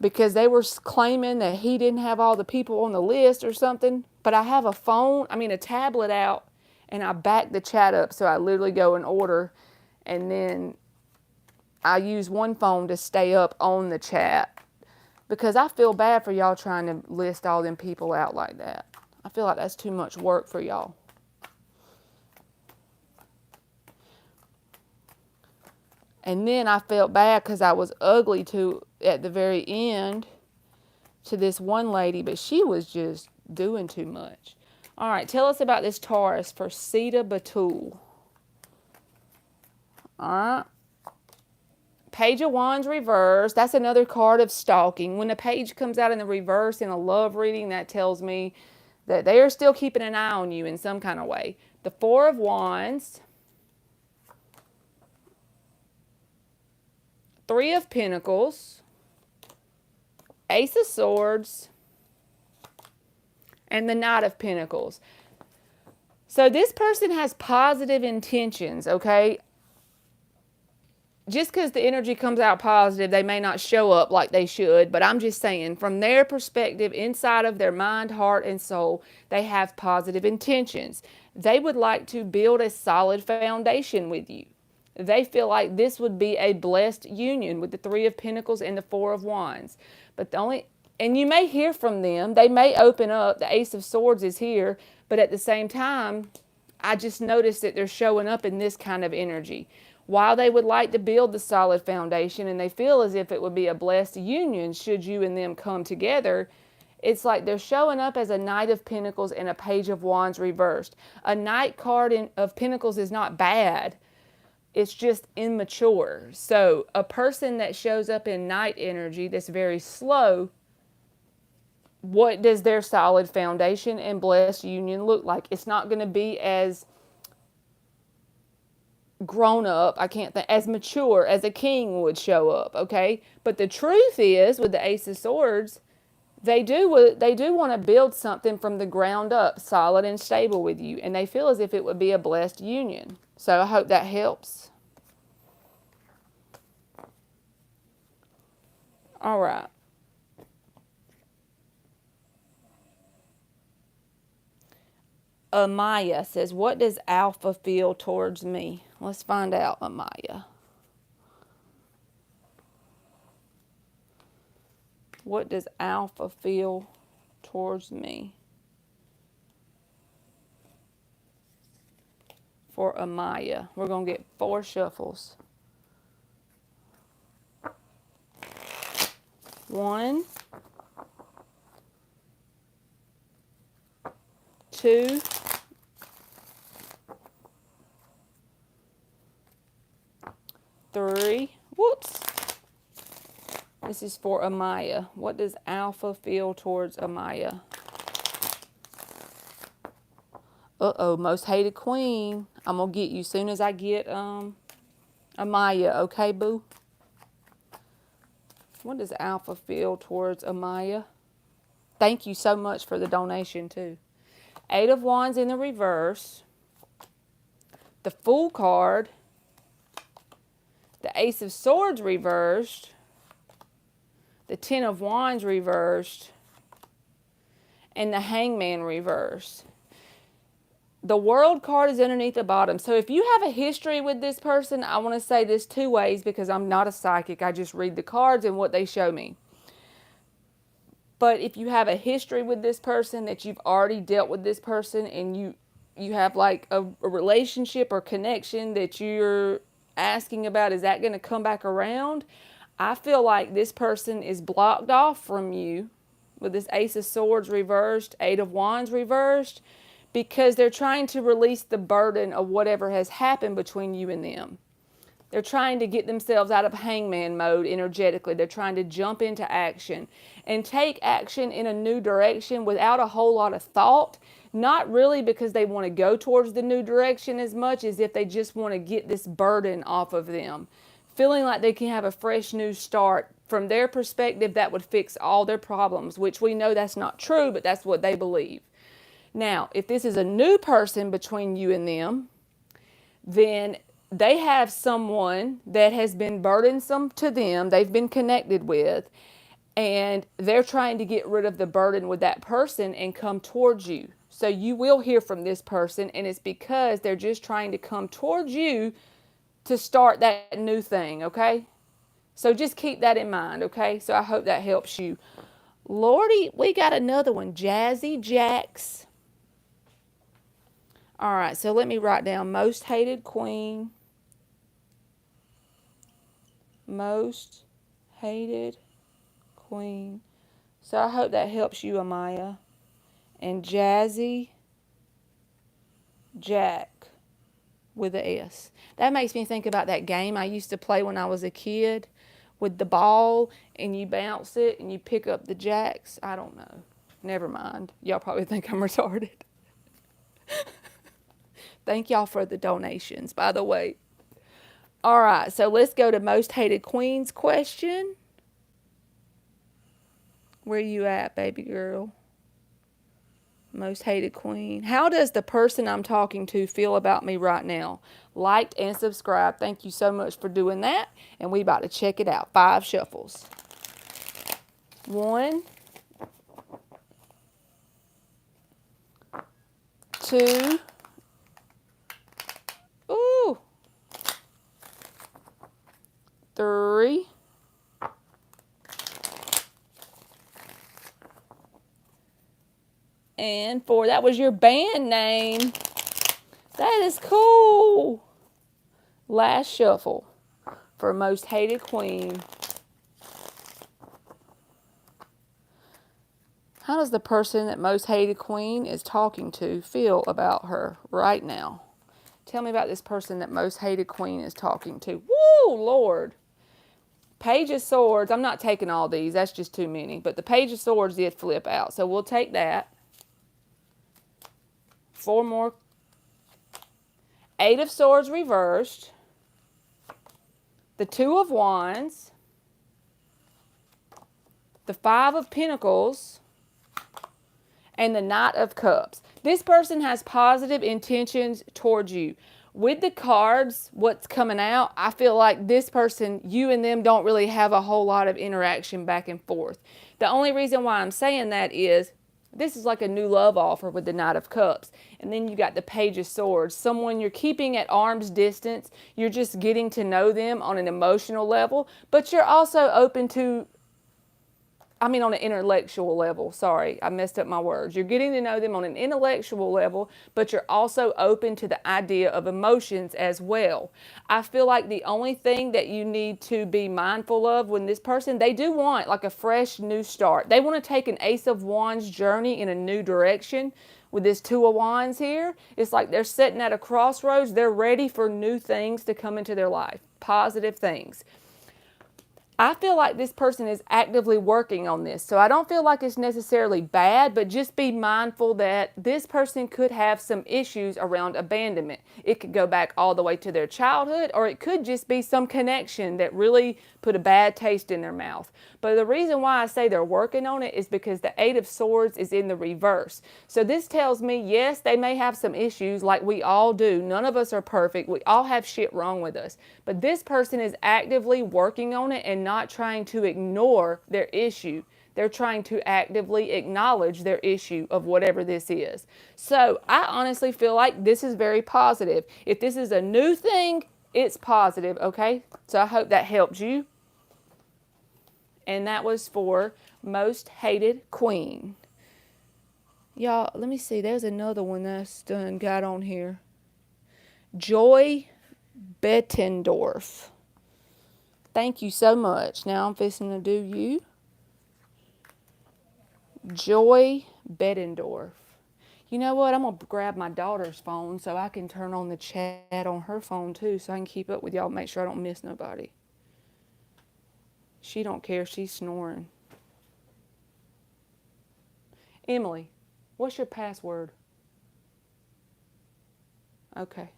because they were claiming that he didn't have all the people on the list or something. But I have a tablet out, and I back the chat up, so I literally go in order, and then I use one phone to stay up on the chat because I feel bad for y'all trying to list all them people out like that. I feel like that's too much work for y'all. And then I felt bad because I was ugly at the very end to this one lady, but she was just doing too much. All right, tell us about this Taurus for Sita Batul. All right. Page of Wands reverse. That's another card of stalking. When the page comes out in the reverse in a love reading, that tells me that they are still keeping an eye on you in some kind of way. The 4 of Wands. 3 of Pentacles. Ace of Swords. And the Knight of Pentacles. So this person has positive intentions, okay? Just because the energy comes out positive, they may not show up like they should, but I'm just saying, from their perspective, inside of their mind, heart, and soul, they have positive intentions. They would like to build a solid foundation with you. They feel like this would be a blessed union with the 3 of Pentacles and the 4 of Wands. And you may hear from them. They may open up. The Ace of Swords is here, but at the same time, I just noticed that they're showing up in this kind of energy. While they would like to build the solid foundation and they feel as if it would be a blessed union should you and them come together, it's like they're showing up as a Knight of Pentacles and a Page of Wands reversed. A Knight card of Pentacles is not bad. It's just immature. So a person that shows up in Knight energy that's very slow, what does their solid foundation and blessed union look like? It's not going to be as, grown up. I can't think, as mature as a king would show up, okay? But the truth is, with the Ace of Swords, they do want to build something from the ground up, solid and stable with you, and they feel as if it would be a blessed union. So I hope that helps. All right. Amaya says, what does Alpha feel towards me? Let's find out, Amaya. What does Alpha feel towards me? For Amaya. We're going to get 4 shuffles. 1, 2, 3. Whoops. This is for Amaya. What does Alpha feel towards Amaya? Uh-oh, most hated queen. I'm going to get you as soon as I get Amaya. Okay, boo? What does Alpha feel towards Amaya? Thank you so much for the donation, too. 8 of Wands in the reverse. The Fool card. The Ace of Swords reversed. The 10 of Wands reversed. And the Hangman reversed. The World card is underneath the bottom. So if you have a history with this person, I want to say this 2 ways because I'm not a psychic. I just read the cards and what they show me. But if you have a history with this person, that you've already dealt with this person, and you have like a relationship or connection that you're asking about, is that going to come back around? I feel like this person is blocked off from you with this Ace of Swords reversed, 8 of Wands reversed, because they're trying to release the burden of whatever has happened between you and them. They're trying to get themselves out of hangman mode energetically. They're trying to jump into action and take action in a new direction without a whole lot of thought. Not really because they want to go towards the new direction as much as if they just want to get this burden off of them. Feeling like they can have a fresh new start. From their perspective, that would fix all their problems, which we know that's not true, but that's what they believe. Now, if this is a new person between you and them, then they have someone that has been burdensome to them, they've been connected with, and they're trying to get rid of the burden with that person and come towards you. So you will hear from this person, and it's because they're just trying to come towards you to start that new thing, okay? So just keep that in mind, okay? So I hope that helps you. Lordy, we got another one, Jazzy Jax. All right, so let me write down most hated queen. Most hated queen. So I hope that helps you, Amaya. And Jazzy Jack with a S. That makes me think about that game I used to play when I was a kid with the ball, and you bounce it and you pick up the jacks. I don't know. Never mind. Y'all probably think I'm retarded. Thank y'all for the donations, by the way. All right, so let's go to most hated queens question. Where you at, baby girl? Most hated queen. How does the person I'm talking to feel about me right now? Liked and subscribe. Thank you so much for doing that. And we about to check it out. 5 shuffles. 1, 2. Ooh. 3. 4. That was your band name. That is cool. Last shuffle for most hated queen. How does the person that most hated queen is talking to feel about her right now? Tell me about this person that most hated queen is talking to. Woo, Lord. Page of Swords. I'm not taking all these. That's just too many. But the Page of Swords did flip out. So we'll take that. 4 more. Eight of Swords reversed, the Two of Wands, the Five of Pentacles, and the Knight of Cups. This person has positive intentions towards you. With the cards, what's coming out, I feel like this person, you and them don't really have a whole lot of interaction back and forth. The only reason why I'm saying that is this is like a new love offer with the Knight of Cups. And then you got the Page of Swords. Someone you're keeping at arm's distance. You're just getting to know them on an emotional level. But you're also open to, on an intellectual level. Sorry, I messed up my words. You're getting to know them on an intellectual level, but you're also open to the idea of emotions as well. I feel like the only thing that you need to be mindful of when this person, they do want like a fresh new start. They want to take an Ace of Wands journey in a new direction. With this Two of Wands here, it's like they're sitting at a crossroads. They're ready for new things to come into their life, positive things. I feel like this person is actively working on this. So I don't feel like it's necessarily bad, but just be mindful that this person could have some issues around abandonment. It could go back all the way to their childhood, or it could just be some connection that really put a bad taste in their mouth. But the reason why I say they're working on it is because the Eight of Swords is in the reverse. So this tells me, yes, they may have some issues like we all do. None of us are perfect. We all have shit wrong with us. But this person is actively working on it and not trying to ignore their issue. They're trying to actively acknowledge their issue of whatever this is. So I honestly feel like this is very positive. If this is a new thing, it's positive, okay? So I hope that helped you. And that was for Most Hated Queen. Y'all, let me see. There's another one that's done got on here. Joy Bettendorf. Thank you so much. Now I'm fixing to do you. Joy Bettendorf. You know what? I'm going to grab my daughter's phone so I can turn on the chat on her phone too, so I can keep up with y'all, make sure I don't miss nobody. She don't care. She's snoring. Emily, what's your password? Okay.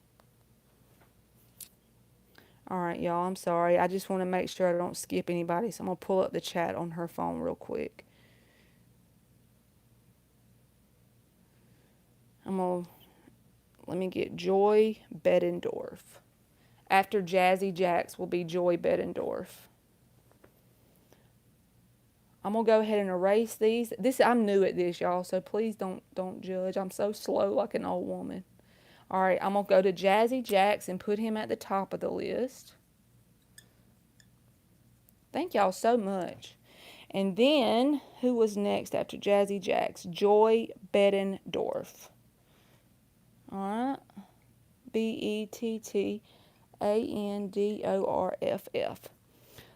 All right, y'all, I'm sorry. I just want to make sure I don't skip anybody, so I'm going to pull up the chat on her phone real quick. Let me get Joy Bettendorf. After Jazzy Jacks will be Joy Bettendorf. I'm going to go ahead and erase these. I'm new at this, y'all, so please don't judge. I'm so slow like an old woman. All right, I'm going to go to Jazzy Jacks and put him at the top of the list. Thank y'all so much. And then, who was next after Jazzy Jacks? Joy Bettendorf. All right. Bettandorff.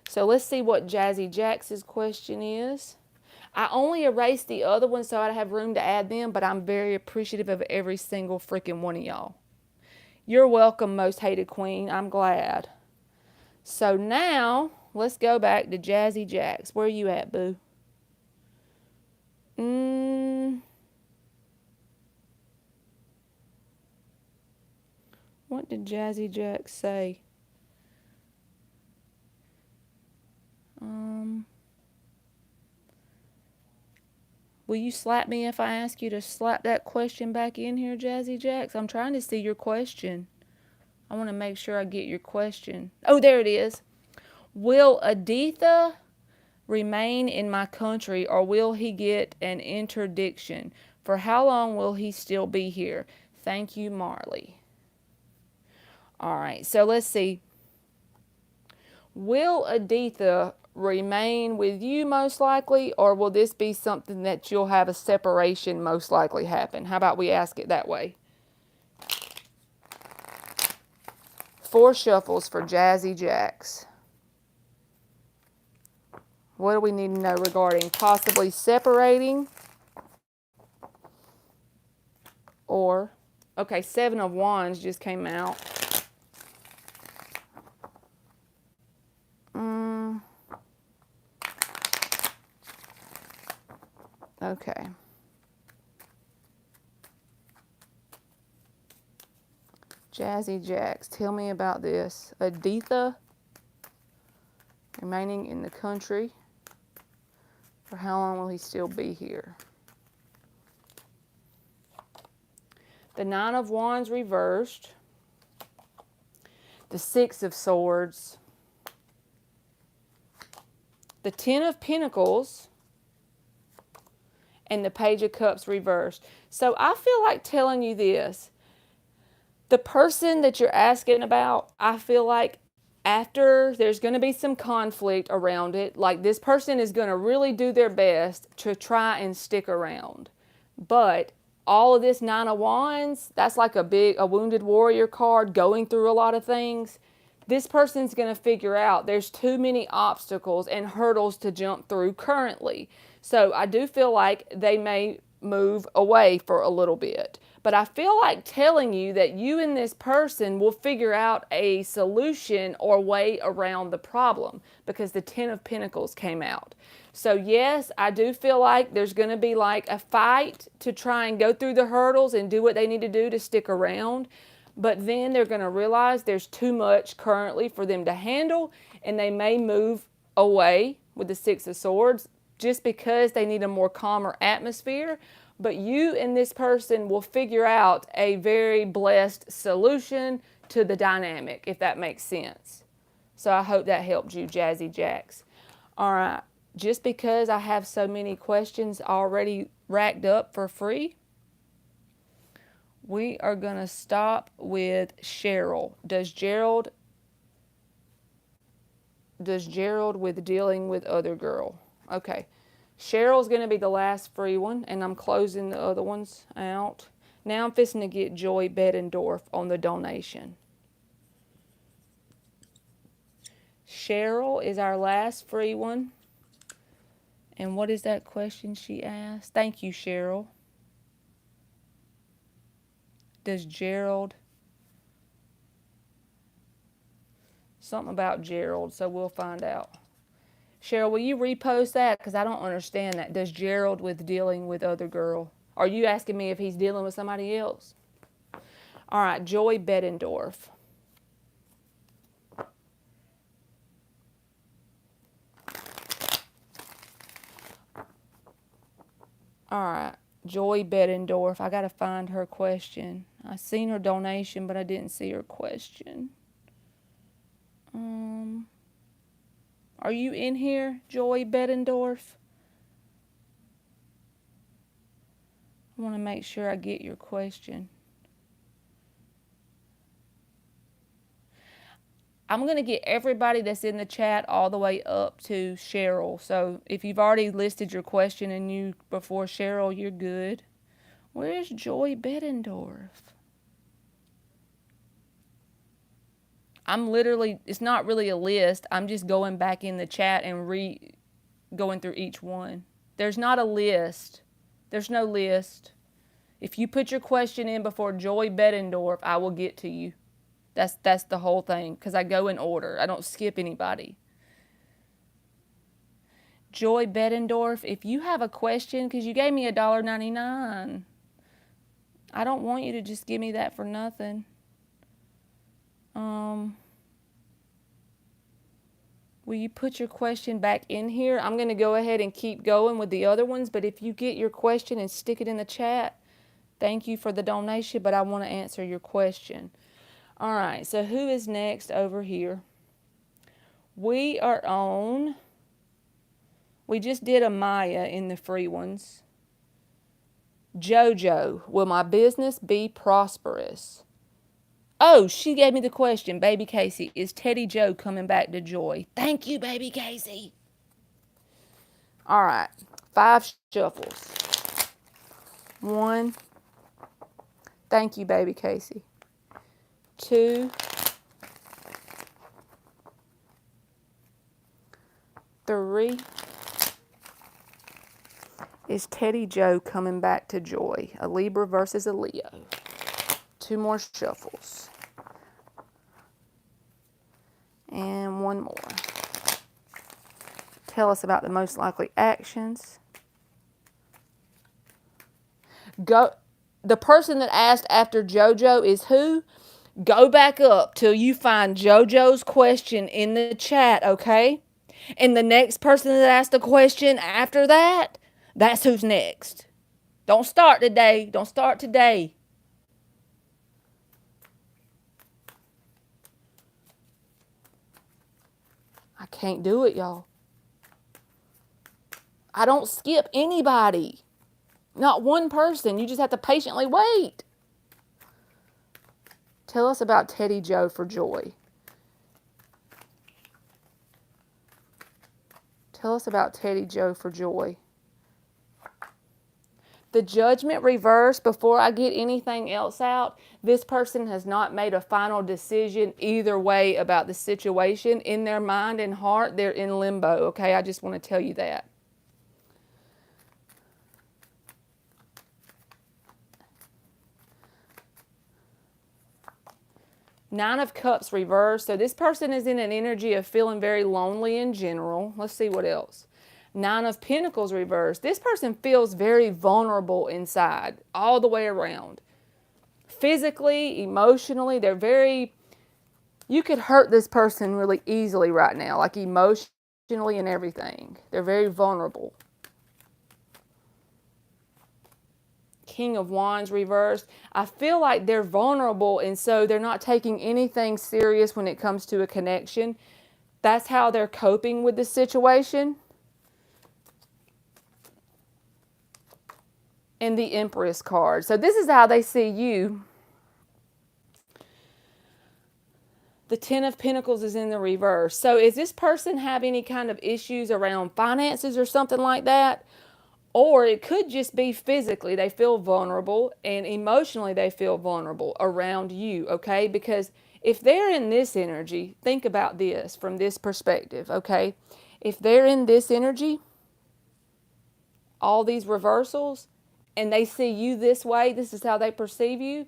So let's see what Jazzy Jacks' question is. I only erased the other one so I'd have room to add them, but I'm very appreciative of every single freaking one of y'all. You're welcome, Most Hated Queen. I'm glad. So now, let's go back to Jazzy Jacks. Where are you at, boo? What did Jazzy Jacks say? Will you slap me if I ask you to slap that question back in here, Jazzy Jacks? I'm trying to see your question. I want to make sure I get your question. Oh, there it is. Will Aditya remain in my country, or will he get an interdiction? For how long will he still be here? Thank you, Marley. All right, so let's see. Will Aditya remain with you most likely, or will this be something that you'll have a separation most likely happen? How about we ask it that way? 4 shuffles for Jazzy Jacks. What do we need to know regarding possibly separating? Or, okay, 7 of Wands just came out. Okay. Jazzy Jacks, tell me about this. Aditha remaining in the country. For how long will he still be here? The Nine of Wands reversed. The Six of Swords. The Ten of Pentacles. And the Page of Cups reversed. So I feel like telling you this. The person that you're asking about, I feel like after there's going to be some conflict around it, like this person is going to really do their best to try and stick around. But all of this Nine of Wands, that's like a wounded warrior card going through a lot of things. This person's going to figure out there's too many obstacles and hurdles to jump through currently. So I do feel like they may move away for a little bit. But I feel like telling you that you and this person will figure out a solution or way around the problem because the Ten of Pentacles came out. So yes, I do feel like there's going to be like a fight to try and go through the hurdles and do what they need to do to stick around. But then they're going to realize there's too much currently for them to handle, and they may move away with the Six of Swords just because they need a more calmer atmosphere. But you and this person will figure out a very blessed solution to the dynamic, if that makes sense. So I hope that helped you, Jazzy Jacks. All right, just because I have so many questions already racked up for free, we are going to stop with Cheryl. Does Gerald with dealing with other girl? Okay. Cheryl's going to be the last free one, and I'm closing the other ones out. Now I'm fixing to get Joy Bettendorf on the donation. Cheryl is our last free one. And what is that question she asked? Thank you, Cheryl. Does Gerald... Something about Gerald, so we'll find out. Cheryl, will you repost that? Because I don't understand that. Does Gerald with dealing with other girl? Are you asking me if he's dealing with somebody else? All right, Joy Bettendorf. All right, Joy Bettendorf. I got to find her question. I seen her donation, but I didn't see her question. Are you in here, Joy Bettendorf? I want to make sure I get your question. I'm going to get everybody that's in the chat all the way up to Cheryl. So if you've already listed your question and you before Cheryl, you're good. Where's Joy Bettendorf? I'm literally, it's not really a list. I'm just going back in the chat and going through each one. There's not a list. There's no list. If you put your question in before Joy Bettendorf, I will get to you. That's the whole thing, because I go in order. I don't skip anybody. Joy Bettendorf, if you have a question, because you gave me $1.99, I don't want you to just give me that for nothing. Will you put your question back in here? I'm going to go ahead and keep going with the other ones, but if you get your question and stick it in the chat, thank you for the donation, but I want to answer your question. All right, so who is next over here? We just did a Maya in the free ones. JoJo, will my business be prosperous? Oh, she gave me the question, Baby Casey. Is Teddy Joe coming back to Joy? Thank you, Baby Casey. All right, 5 shuffles. 1. Thank you, Baby Casey. 2. 3. Is Teddy Joe coming back to Joy? A Libra versus a Leo. 2 more shuffles. And 1 more. Tell us about the most likely actions. The person that asked after JoJo is who? Go back up till you find JoJo's question in the chat, okay? And the next person that asks the question after that, that's who's next. Don't start today. Don't start today. I can't do it, y'all. I don't skip anybody. Not one person. You just have to patiently wait. Tell us about Teddy Joe for joy. Tell us about Teddy Joe for joy. The Judgment reverse, before I get anything else out, this person has not made a final decision either way about the situation. In their mind and heart, they're in limbo, okay? I just want to tell you that. Nine of Cups reverse. So this person is in an energy of feeling very lonely in general. Let's see what else. Nine of Pentacles reverse. This person feels very vulnerable inside, all the way around. Physically, emotionally, they're very... You could hurt this person really easily right now, like emotionally and everything. They're very vulnerable. King of Wands reversed. I feel like they're vulnerable, and so they're not taking anything serious when it comes to a connection. That's how they're coping with the situation. And the Empress card. So this is how they see you. The Ten of Pentacles is in the reverse. So is this person have any kind of issues around finances or something like that? Or it could just be physically they feel vulnerable, and emotionally they feel vulnerable around you, okay? Because if they're in this energy, think about this from this perspective, okay? If they're in this energy, all these reversals, and they see you this way, this is how they perceive you,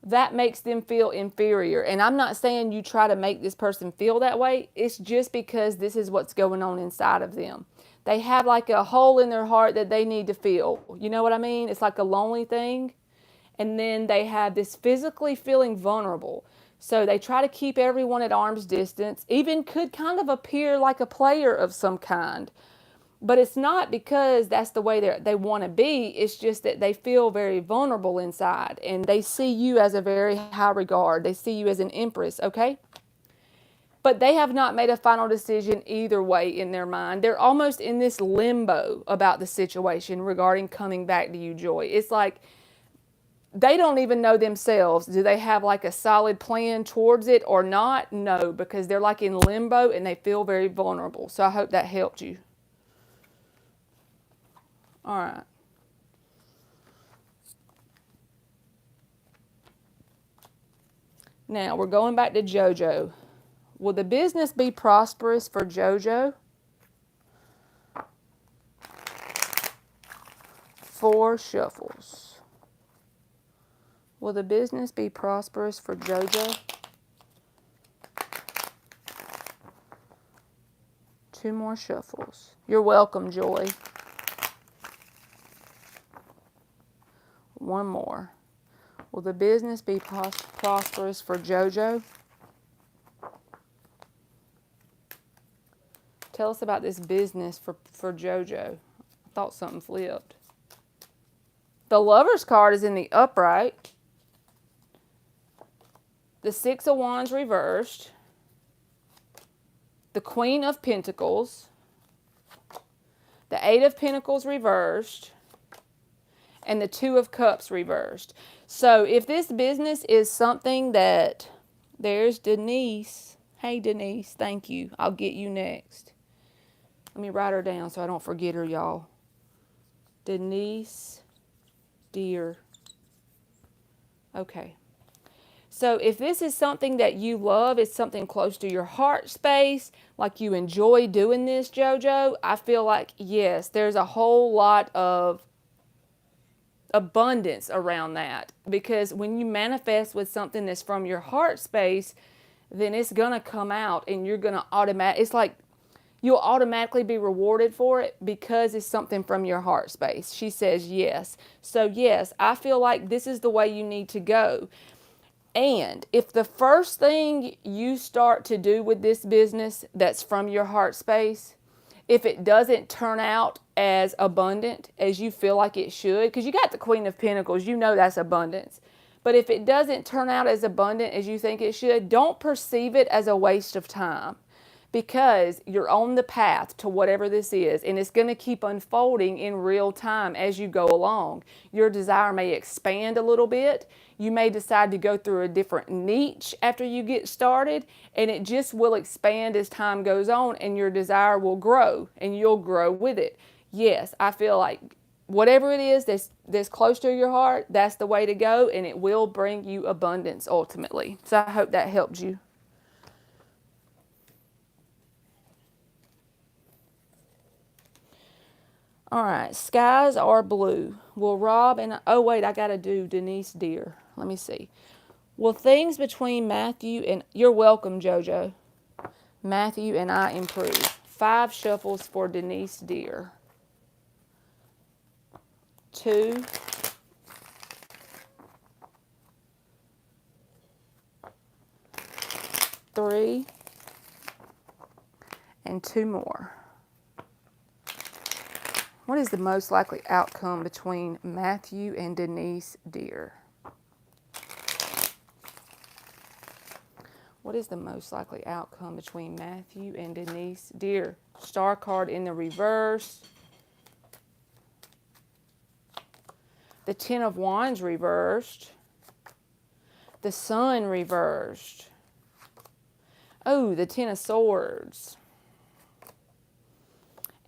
that makes them feel inferior. And I'm not saying you try to make this person feel that way. It's just because this is what's going on inside of them. They have like a hole in their heart that they need to fill. You know what I mean? It's like a lonely thing. And then they have this physically feeling vulnerable. So they try to keep everyone at arm's distance, even could kind of appear like a player of some kind. But it's not because that's the way they want to be. It's just that they feel very vulnerable inside. And they see you as a very high regard. They see you as an empress, okay? But they have not made a final decision either way in their mind. They're almost in this limbo about the situation regarding coming back to you, Joy. It's like they don't even know themselves. Do they have like a solid plan towards it or not? No, because they're like in limbo and they feel very vulnerable. So I hope that helped you. All right. Now we're going back to JoJo. Will the business be prosperous for JoJo? 4 shuffles. Will the business be prosperous for JoJo? 2 more shuffles. You're welcome, Joy. 1 more. Will the business be prosperous for JoJo? Tell us about this business for JoJo. I thought something flipped. The Lover's card is in the upright. The 6 of Wands reversed. The Queen of Pentacles. The 8 of Pentacles reversed. And the 2 of Cups reversed. So if this business is something that... There's Denise. Hey, Denise. Thank you. I'll get you next. Let me write her down so I don't forget her, y'all. Denise Dear. Okay. So if this is something that you love, it's something close to your heart space, like you enjoy doing this, JoJo, I feel like, yes, there's a whole lot of abundance around that. Because when you manifest with something that's from your heart space, then it's going to come out and you're going to it's like you'll automatically be rewarded for it because it's something from your heart space. She says yes. So yes, I feel like this is the way you need to go. And if the first thing you start to do with this business that's from your heart space, if it doesn't turn out as abundant as you feel like it should, because you got the Queen of Pentacles, you know that's abundance. But if it doesn't turn out as abundant as you think it should, don't perceive it as a waste of time, because you're on the path to whatever this is, and it's going to keep unfolding in real time as you go along. Your desire may expand a little bit. You may decide to go through a different niche after you get started, and it just will expand as time goes on, and your desire will grow, and you'll grow with it. Yes, I feel like whatever it is that's close to your heart, that's the way to go, and it will bring you abundance ultimately. So I hope that helped you. All right, skies are blue. Will Rob and... Oh, wait, I got to do Denise Deer. Let me see. Will things between Matthew and... You're welcome, JoJo. Matthew and I improve. 5 shuffles for Denise Deer. 2. 3. And 2 more. What is the most likely outcome between Matthew and Denise Deer? What is the most likely outcome between Matthew and Denise Deer? Star card in the reverse. The Ten of Wands reversed. The Sun reversed. Oh, the Ten of Swords.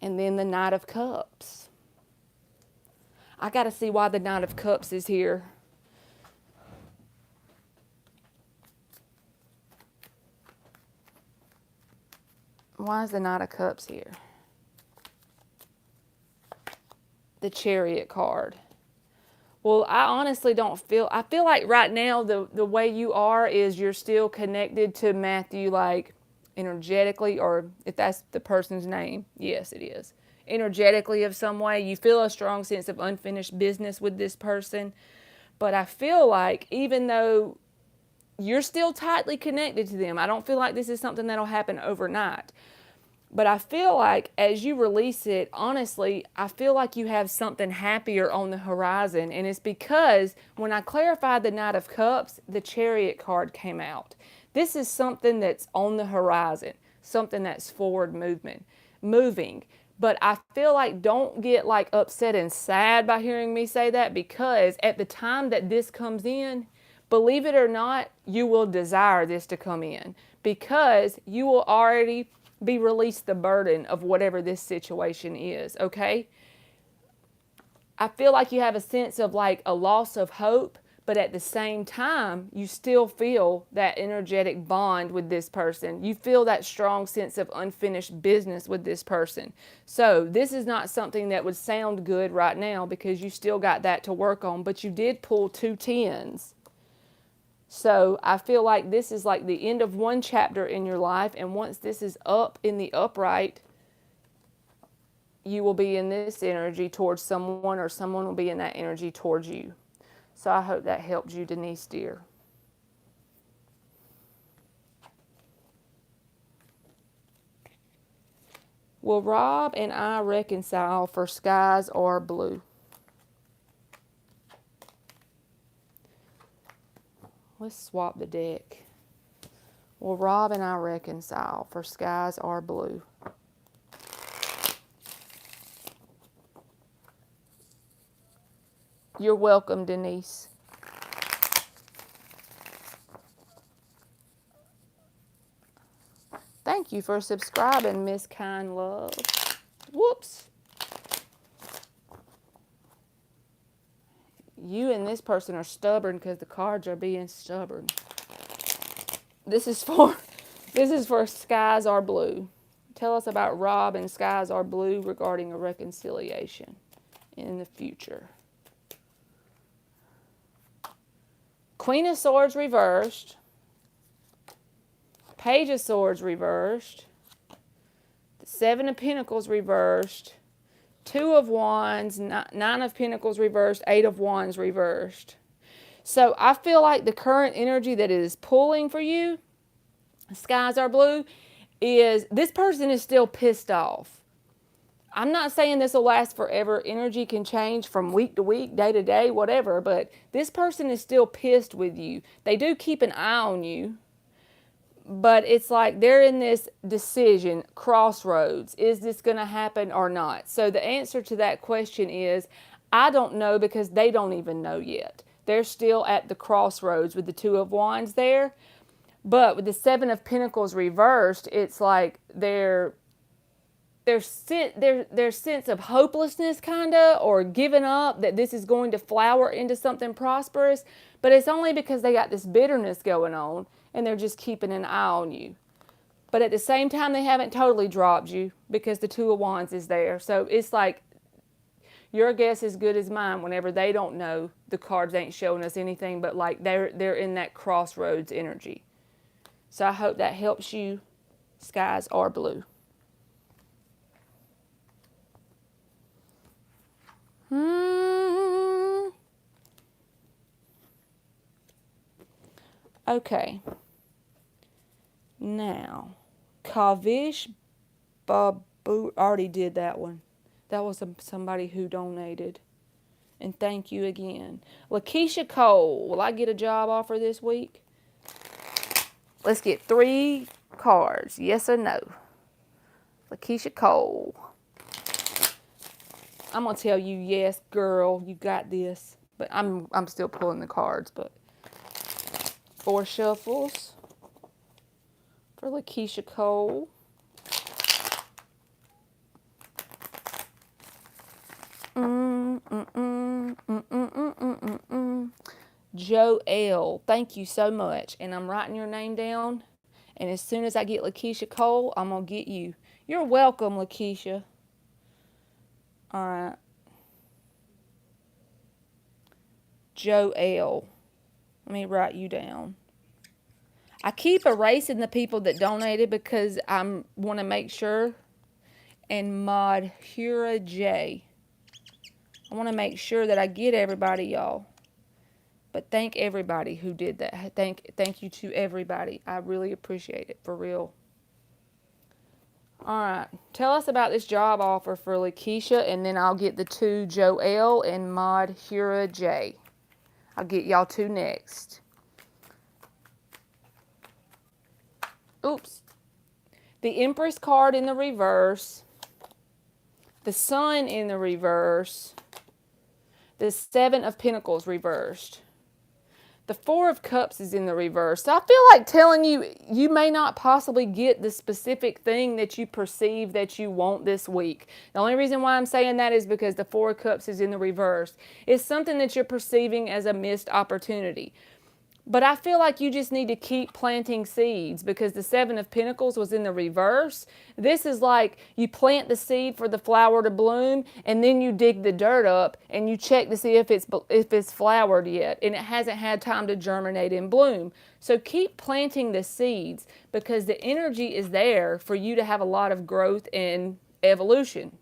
And then the Knight of Cups. I got to see why the Knight of Cups is here. Why is the Knight of Cups here? The Chariot card. Well, I honestly don't feel... I feel like right now the way you are is you're still connected to Matthew, like energetically, or if that's the person's name. Yes, it is. Energetically of some way. You feel a strong sense of unfinished business with this person. But I feel like even though you're still tightly connected to them, I don't feel like this is something that'll happen overnight. But I feel like as you release it, honestly, I feel like you have something happier on the horizon. And it's because when I clarified the Knight of Cups, the Chariot card came out. This is something that's on the horizon, something that's forward moving. But I feel like don't get like upset and sad by hearing me say that, because at the time that this comes in, believe it or not, you will desire this to come in, because you will already be released the burden of whatever this situation is, okay? I feel like you have a sense of like a loss of hope, but at the same time, you still feel that energetic bond with this person. You feel that strong sense of unfinished business with this person. So this is not something that would sound good right now, because you still got that to work on, but you did pull 2 tens. So I feel like this is like the end of one chapter in your life, and once this is up in the upright, you will be in this energy towards someone, or someone will be in that energy towards you. So I hope that helped you, Denise Deer. Will Rob and I reconcile for skies are blue? Let's swap the deck. Will Rob and I reconcile for skies are blue? You're welcome, Denise. Thank you for subscribing, Miss Kind Love. Whoops. You and this person are stubborn because the cards are being stubborn. This is for skies are blue. Tell us about Rob and skies are blue regarding a reconciliation in the future. Queen of Swords reversed. Page of Swords reversed. The 7 of Pentacles reversed. 2 of Wands, 9 of Pentacles reversed. 8 of Wands reversed. So I feel like the current energy that it is pulling for you, skies are blue, is this person is still pissed off. I'm not saying this will last forever. Energy can change from week to week, day to day, whatever, but this person is still pissed with you. They do keep an eye on you, but it's like they're in this decision, crossroads. Is this going to happen or not? So the answer to that question is, I don't know, because they don't even know yet. They're still at the crossroads with the Two of Wands there. But with the Seven of Pentacles reversed, it's like their sense of hopelessness, kind of, or giving up that this is going to flower into something prosperous. But it's only because they got this bitterness going on and they're just keeping an eye on you. But at the same time, they haven't totally dropped you because the Two of Wands is there. So it's like your guess is good as mine whenever they don't know. The cards ain't showing us anything, but like they're in that crossroads energy. So I hope that helps you. Skies are blue. Okay. Now, Kavish Babu, already did that one. That was somebody who donated. And thank you again. Lakeisha Cole, will I get a job offer this week? Let's get 3 cards, yes or no. Lakeisha Cole. I'm going to tell you, yes, girl, you got this. But I'm still pulling the cards, but 4 shuffles for Lakeisha Cole. Joelle, thank you so much. And I'm writing your name down. And as soon as I get Lakeisha Cole, I'm going to get you. You're welcome, Lakeisha. All right. Joelle. Let me write you down. I keep erasing the people that donated because I want to make sure. And Madhura J. I want to make sure that I get everybody, y'all. But thank everybody who did that. Thank you to everybody. I really appreciate it, for real. All right. Tell us about this job offer for Lakeisha, and then I'll get the 2 Joelle and Madhura J. I'll get y'all 2 next. Oops. The Empress card in the reverse. The Sun in the reverse. The 7 of Pentacles reversed. The 4 of Cups is in the reverse. So I feel like telling you, you may not possibly get the specific thing that you perceive that you want this week. The only reason why I'm saying that is because the 4 of Cups is in the reverse. It's something that you're perceiving as a missed opportunity. But I feel like you just need to keep planting seeds because the 7 of Pentacles was in the reverse. This is like you plant the seed for the flower to bloom, and then you dig the dirt up and you check to see if it's flowered yet, and it hasn't had time to germinate and bloom. So keep planting the seeds because the energy is there for you to have a lot of growth and evolution.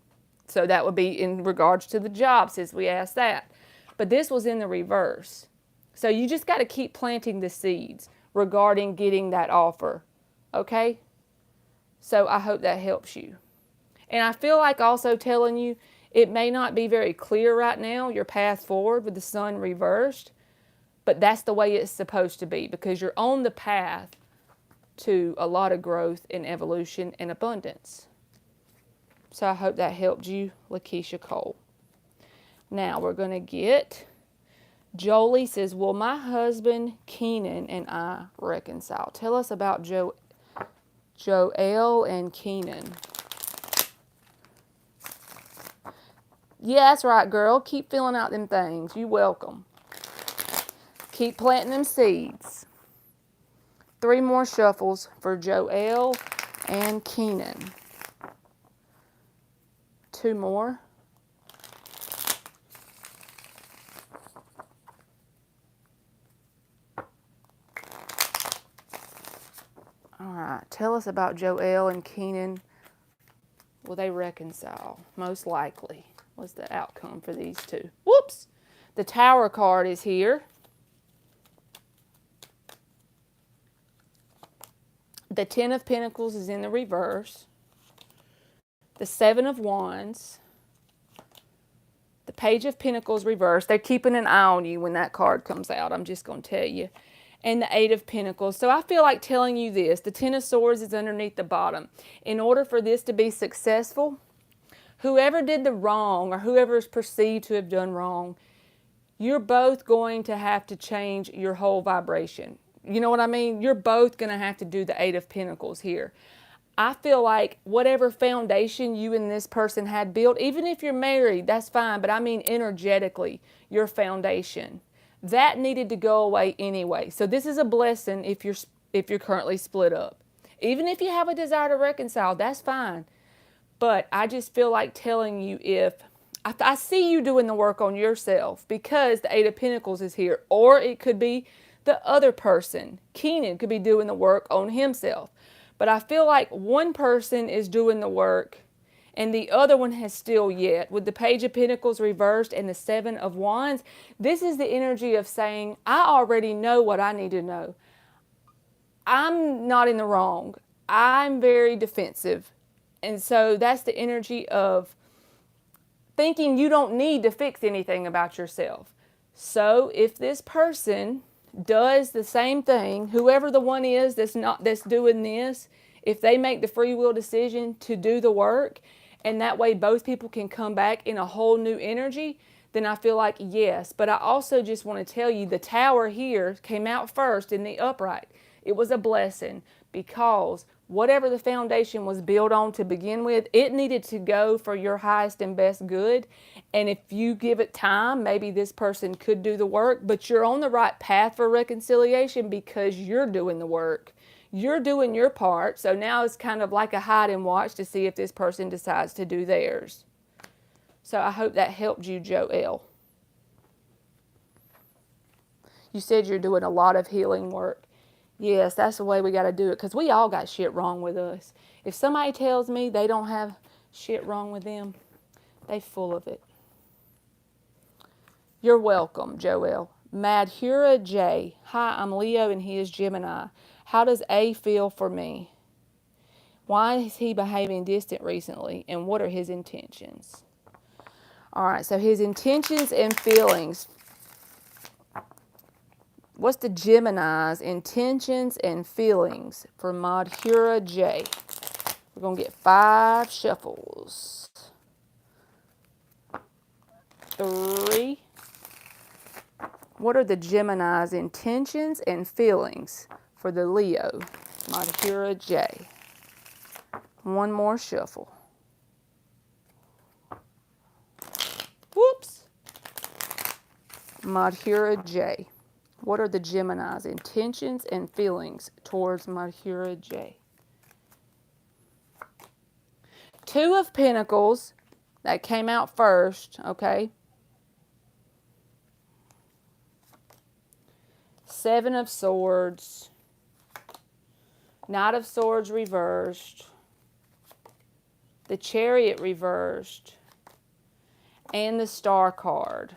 So that would be in regards to the job, since we asked that. But this was in the reverse. So you just got to keep planting the seeds regarding getting that offer, okay? So I hope that helps you. And I feel like also telling you, it may not be very clear right now, your path forward with the Sun reversed, but that's the way it's supposed to be because you're on the path to a lot of growth and evolution and abundance. So I hope that helped you, Lakeisha Cole. Now we're going to get... Jolie says, will my husband Keenan and I reconcile? Tell us about Joelle and Keenan. Yeah, that's right, girl. Keep filling out them things. You welcome. Keep planting them seeds. 3 more shuffles for Joelle and Keenan. 2 more. All right, tell us about Joelle and Keenan. Will they reconcile? Most likely. What's the outcome for these 2? Whoops! The Tower card is here. The Ten of Pentacles is in the reverse. The Seven of Wands. The Page of Pentacles reversed. They're keeping an eye on you when that card comes out. I'm just going to tell you. And the Eight of Pentacles. So I feel like telling you this. The Ten of Swords is underneath the bottom. In order for this to be successful, whoever did the wrong or whoever is perceived to have done wrong, you're both going to have to change your whole vibration. You know what I mean? You're both going to have to do the Eight of Pentacles here. I feel like whatever foundation you and this person had built, even if you're married, that's fine, but I mean energetically, your foundation, that needed to go away anyway. So this is a blessing if you're currently split up. Even if you have a desire to reconcile, that's fine. But I just feel like telling you, if I see you doing the work on yourself, because the Eight of Pentacles is here, or it could be the other person. Keenan could be doing the work on himself. But I feel like one person is doing the work and the other one has still yet. With the Page of Pentacles reversed and the Seven of Wands, this is the energy of saying, I already know what I need to know. I'm not in the wrong. I'm very defensive. And so that's the energy of thinking you don't need to fix anything about yourself. So if this person does the same thing, whoever the one is that's doing this, if they make the free will decision to do the work, and that way both people can come back in a whole new energy, then I feel like yes. But I also just want to tell you, the Tower here came out first in the upright. It was a blessing, because whatever the foundation was built on to begin with, it needed to go for your highest and best good. And if you give it time, maybe this person could do the work, but you're on the right path for reconciliation because you're doing the work. You're doing your part. So now it's kind of like a hide and watch to see if this person decides to do theirs. So I hope that helped you, Joelle. You said you're doing a lot of healing work. Yes, that's the way we got to do it, because we all got shit wrong with us. If somebody tells me they don't have shit wrong with them, they full of it. You're welcome, Joelle. Madhura J. Hi, I'm Leo and he is Gemini. How does A feel for me? Why is he behaving distant recently, and what are his intentions? All right, so his intentions and feelings. What's the Gemini's intentions and feelings for Madhura J? We're going to get 5 shuffles. 3. What are the Gemini's intentions and feelings for the Leo, Madhura J? 1 more shuffle. Whoops. Madhura J. What are the Gemini's intentions and feelings towards Madhura J? 2 of Pentacles, that came out first, okay? 7 of Swords. Knight of Swords reversed. The Chariot reversed. And the Star card.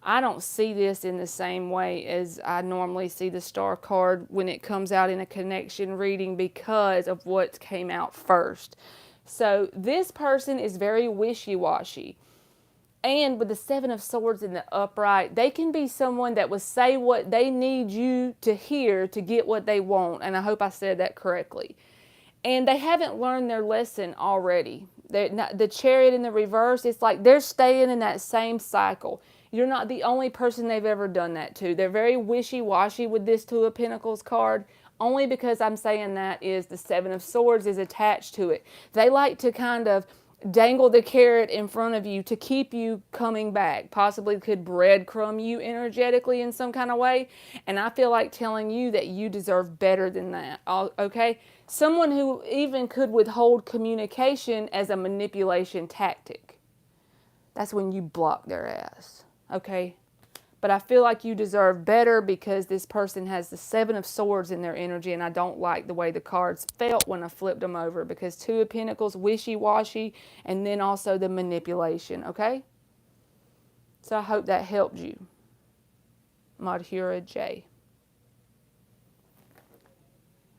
I don't see this in the same way as I normally see the Star card when it comes out in a connection reading, because of what came out first. So this person is very wishy-washy. And with the 7 of Swords in the upright, they can be someone that will say what they need you to hear to get what they want. And I hope I said that correctly. And they haven't learned their lesson already. The Chariot in the reverse, it's like they're staying in that same cycle. You're not the only person they've ever done that to. They're very wishy-washy with this 2 of Pentacles card. Only because I'm saying that is the 7 of Swords is attached to it. They like to kind of dangle the carrot in front of you to keep you coming back. Possibly could breadcrumb you energetically in some kind of way. And I feel like telling you that you deserve better than that. Okay? Someone who even could withhold communication as a manipulation tactic. That's when you block their ass. Okay? But I feel like you deserve better, because this person has the 7 of Swords in their energy, and I don't like the way the cards felt when I flipped them over, because 2 of Pentacles, wishy-washy, and then also the manipulation, okay? So I hope that helped you, Madhura J.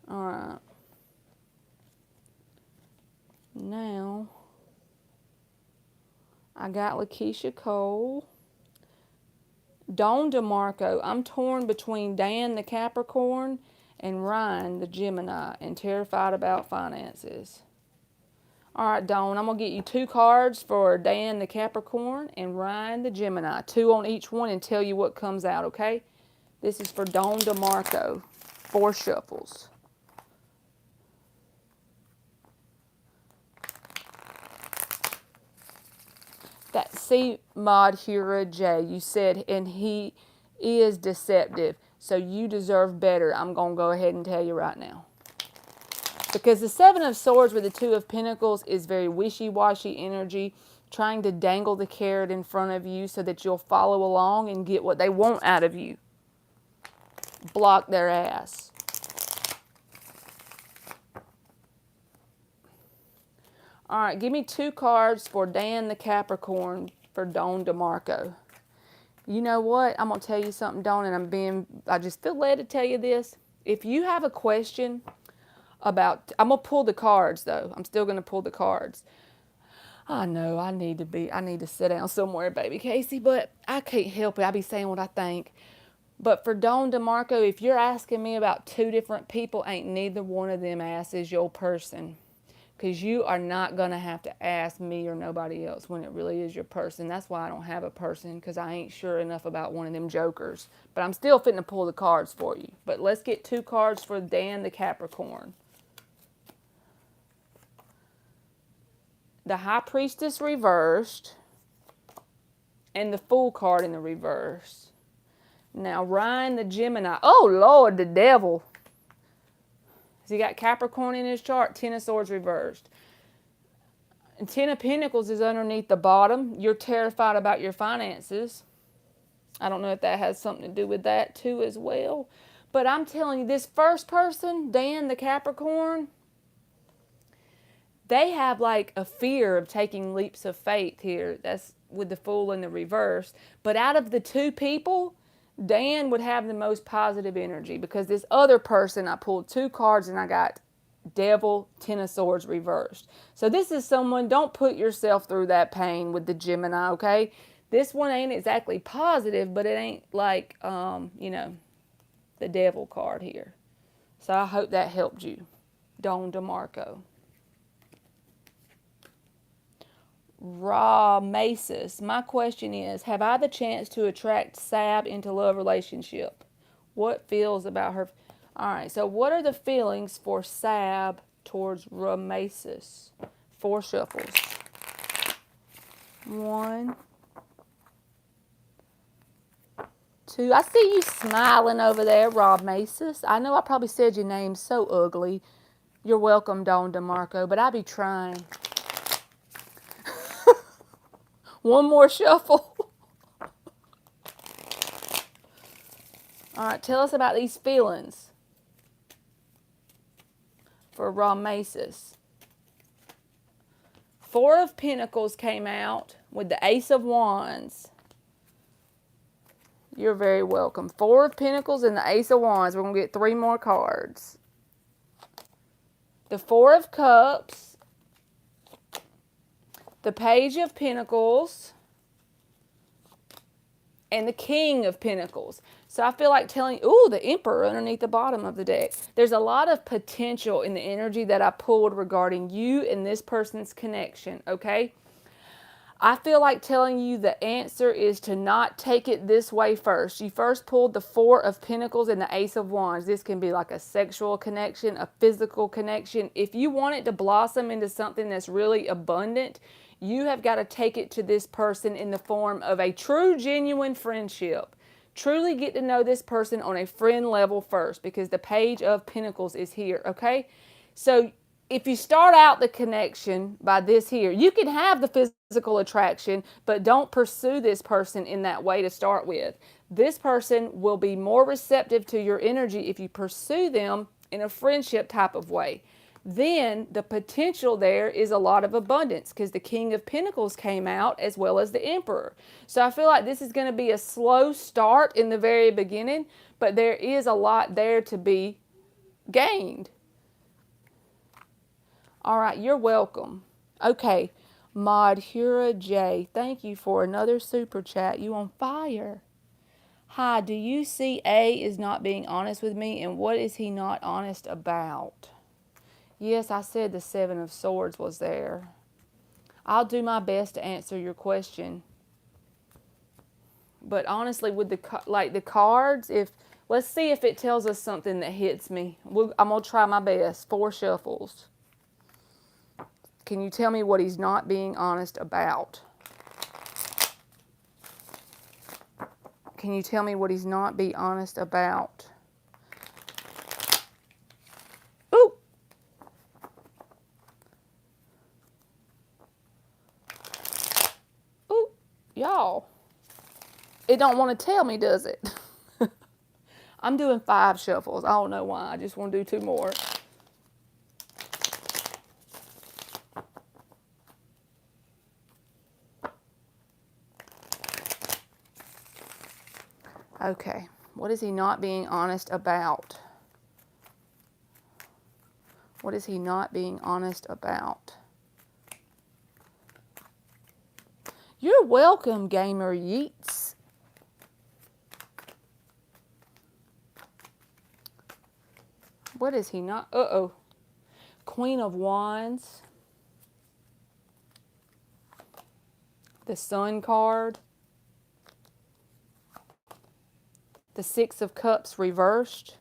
All right. Now, I got Lakeisha Cole. Dawn DeMarco. I'm torn between Dan the Capricorn and Ryan the Gemini and terrified about finances. All right, Dawn, I'm going to get you 2 cards for Dan the Capricorn and Ryan the Gemini. 2 on each one and tell you what comes out, okay? This is for Dawn DeMarco. 4 shuffles. That C Mod Hero J, you said, and he is deceptive, so you deserve better. I'm going to go ahead and tell you right now. Because the 7 of Swords with the 2 of Pentacles is very wishy-washy energy, trying to dangle the carrot in front of you so that you'll follow along and get what they want out of you. Block their ass. All right, give me 2 cards for Dan the Capricorn for Dawn DeMarco. You know what? I'm going to tell you something, Dawn, and I just feel led to tell you this. If you have a question about, I'm going to pull the cards, though. I'm still going to pull the cards. I know I need to sit down somewhere, baby Casey, but I can't help it. I be saying what I think. But for Dawn DeMarco, if you're asking me about 2 different people, ain't neither one of them asses your person. Because you are not going to have to ask me or nobody else when it really is your person. That's why I don't have a person, because I ain't sure enough about one of them jokers. But I'm still fitting to pull the cards for you. But let's get 2 cards for Dan the Capricorn. The High Priestess reversed. And the Fool card in the reverse. Now, Ryan the Gemini. Oh, Lord, the devil. He got Capricorn in his chart, 10 of Swords reversed. And 10 of Pentacles is underneath the bottom. You're terrified about your finances. I don't know if that has something to do with that too as well. But I'm telling you, this first person, Dan the Capricorn, they have like a fear of taking leaps of faith here. That's with the Fool in the reverse. But out of the 2 people, Dan would have the most positive energy, because this other person, I pulled 2 cards and I got Devil, 10 of Swords reversed. So this is someone, don't put yourself through that pain with the Gemini, okay? This one ain't exactly positive, but it ain't like, you know, the Devil card here. So I hope that helped you, Dawn DeMarco. Raw Masis. My question is, have I the chance to attract Sab into love relationship? What feels about her? All right, so what are the feelings for Sab towards Ramesis? 4 shuffles. 1, 2. I see you smiling over there, Rob Masis. I know I probably said your name so ugly. You're welcome, Dawn DeMarco, but I be trying. 1 more shuffle. All right, tell us about these feelings for Ramesis. 4 of Pentacles came out with the Ace of Wands. You're very welcome. 4 of Pentacles and the Ace of Wands. We're going to get 3 more cards. The 4 of Cups. The Page of Pentacles. And the King of Pentacles. So I feel like telling, ooh, the Emperor underneath the bottom of the deck. There's a lot of potential in the energy that I pulled regarding you and this person's connection, okay? I feel like telling you the answer is to not take it this way first. You first pulled the 4 of Pentacles and the Ace of Wands. This can be like a sexual connection, a physical connection. If you want it to blossom into something that's really abundant, you have got to take it to this person in the form of a true, genuine friendship. Truly get to know this person on a friend level first, because the Page of Pentacles is here, okay? So if you start out the connection by this here, you can have the physical attraction, but don't pursue this person in that way to start with. This person will be more receptive to your energy if you pursue them in a friendship type of way. Then the potential there is a lot of abundance, because the King of Pentacles came out as well as the Emperor. So I feel like this is going to be a slow start in the very beginning, but there is a lot there to be gained. All right, you're welcome. Okay, Madhura J, thank you for another super chat. You on fire. Hi, do you see A is not being honest with me, and what is he not honest about? Yes, I said the Seven of Swords was there. I'll do my best to answer your question. But honestly, with the cards, let's see if it tells us something that hits me. I'm gonna try my best. 4 shuffles. Can you tell me what he's not being honest about? Can you tell me what he's not being honest about? Ooh! Ooh! Y'all. It don't want to tell me, does it? I'm doing 5 shuffles. I don't know why. I just want to do 2 more. Okay. What is he not being honest about? What is he not being honest about? You're welcome, Gamer Yeats. What is he not? Uh-oh. Queen of Wands. The Sun card. The Six of Cups reversed.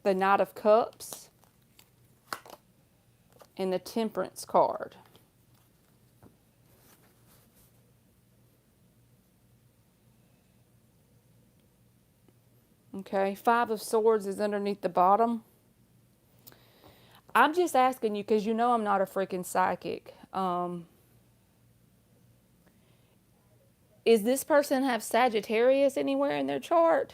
The Knight of Cups. And the Temperance card. Okay, 5 of Swords is underneath the bottom. I'm just asking you because you know I'm not a freaking psychic. Is this person have Sagittarius anywhere in their chart?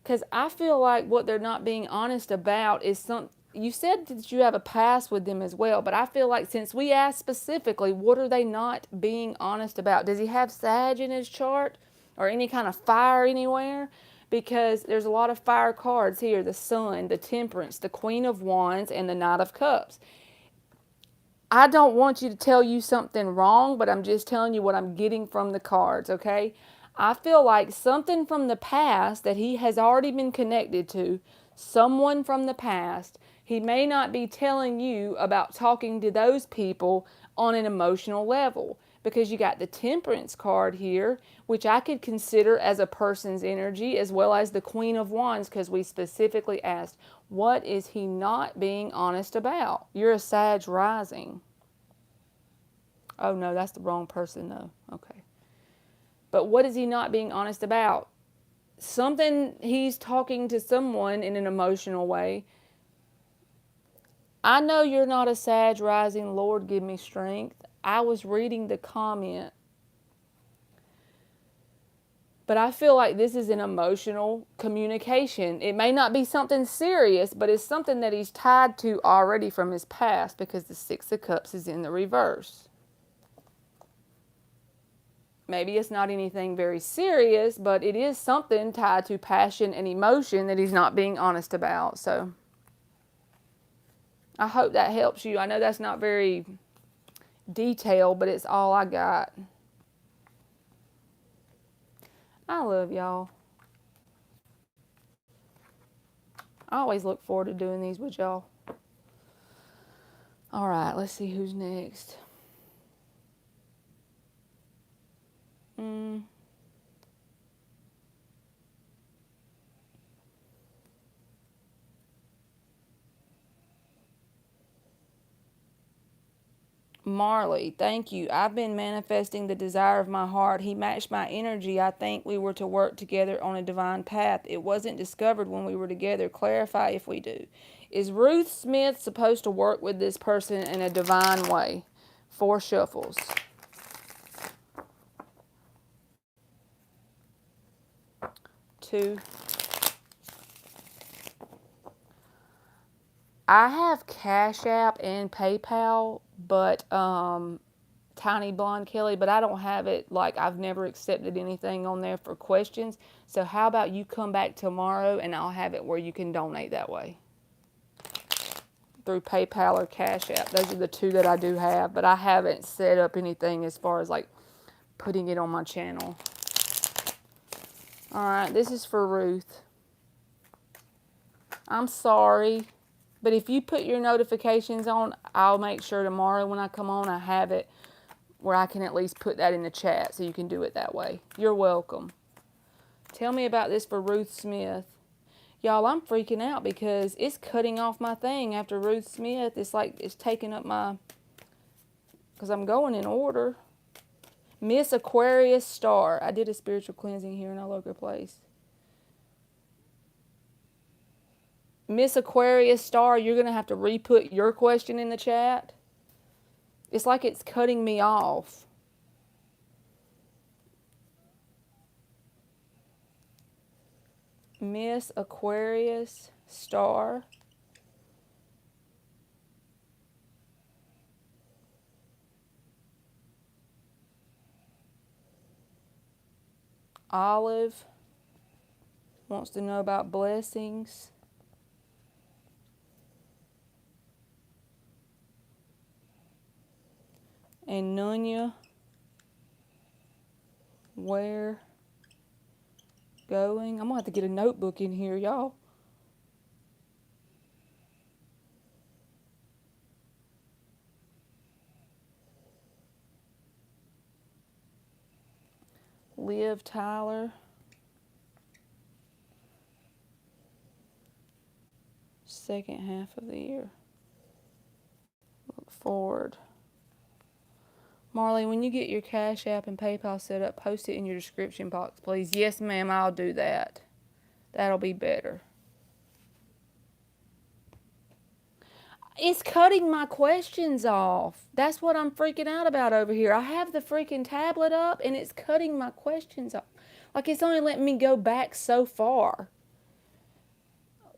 Because I feel like what they're not being honest about is you said that you have a past with them as well, but I feel like since we asked specifically, what are they not being honest about? Does he have Sag in his chart or any kind of fire anywhere? Because there's a lot of fire cards here. The Sun, the Temperance, the Queen of Wands, and the Knight of Cups. I don't want you to tell you something wrong, but I'm just telling you what I'm getting from the cards, okay? I feel like something from the past that he has already been connected to, someone from the past, he may not be telling you about talking to those people on an emotional level. Because you got the Temperance card here, which I could consider as a person's energy, as well as the Queen of Wands, because we specifically asked, what is he not being honest about? You're a Sag rising. Oh, no, that's the wrong person, though. Okay. But what is he not being honest about? Something, he's talking to someone in an emotional way. I know you're not a Sag rising, Lord, give me strength. I was reading the comment. But I feel like this is an emotional communication. It may not be something serious, but it's something that he's tied to already from his past because the Six of Cups is in the reverse. Maybe it's not anything very serious, but it is something tied to passion and emotion that he's not being honest about. So I hope that helps you. I know that's not very detailed, but it's all I got. I love y'all. I always look forward to doing these with y'all. All right, let's see who's next. Marley, thank you. I've been manifesting the desire of my heart. He matched my energy. I think we were to work together on a divine path. It wasn't discovered when we were together. Clarify if we do. Is Ruth Smith supposed to work with this person in a divine way? 4 shuffles. Two. I have Cash App and PayPal, but Tiny Blonde Kelly, but I don't have it, like I've never accepted anything on there for questions. So how about you come back tomorrow and I'll have it where you can donate that way. through PayPal or Cash App. Those are the two that I do have, but I haven't set up anything as far as like putting it on my channel. All right, this is for Ruth. I'm sorry, but if you put your notifications on, I'll make sure tomorrow when I come on, I have it where I can at least put that in the chat so you can do it that way. You're welcome. Tell me about this for Ruth Smith. Y'all, I'm freaking out because it's cutting off my thing after Ruth Smith. It's like it's taking up my... Because I'm going in order. Miss Aquarius Star. I did a spiritual cleansing here in our local place. Miss Aquarius Star, you're going to have to re-put your question in the chat. It's like it's cutting me off. Miss Aquarius Star. Olive wants to know about blessings. And Nunya, where going? I'm going to have to get a notebook in here, y'all. Liv Tyler. Second half of the year. Look forward. Marley, when you get your Cash App and PayPal set up, post it in your description box, please. Yes, ma'am, I'll do that. That'll be better. It's cutting my questions off. That's what I'm freaking out about over here. I have the freaking tablet up, and it's cutting my questions off. Like, it's only letting me go back so far.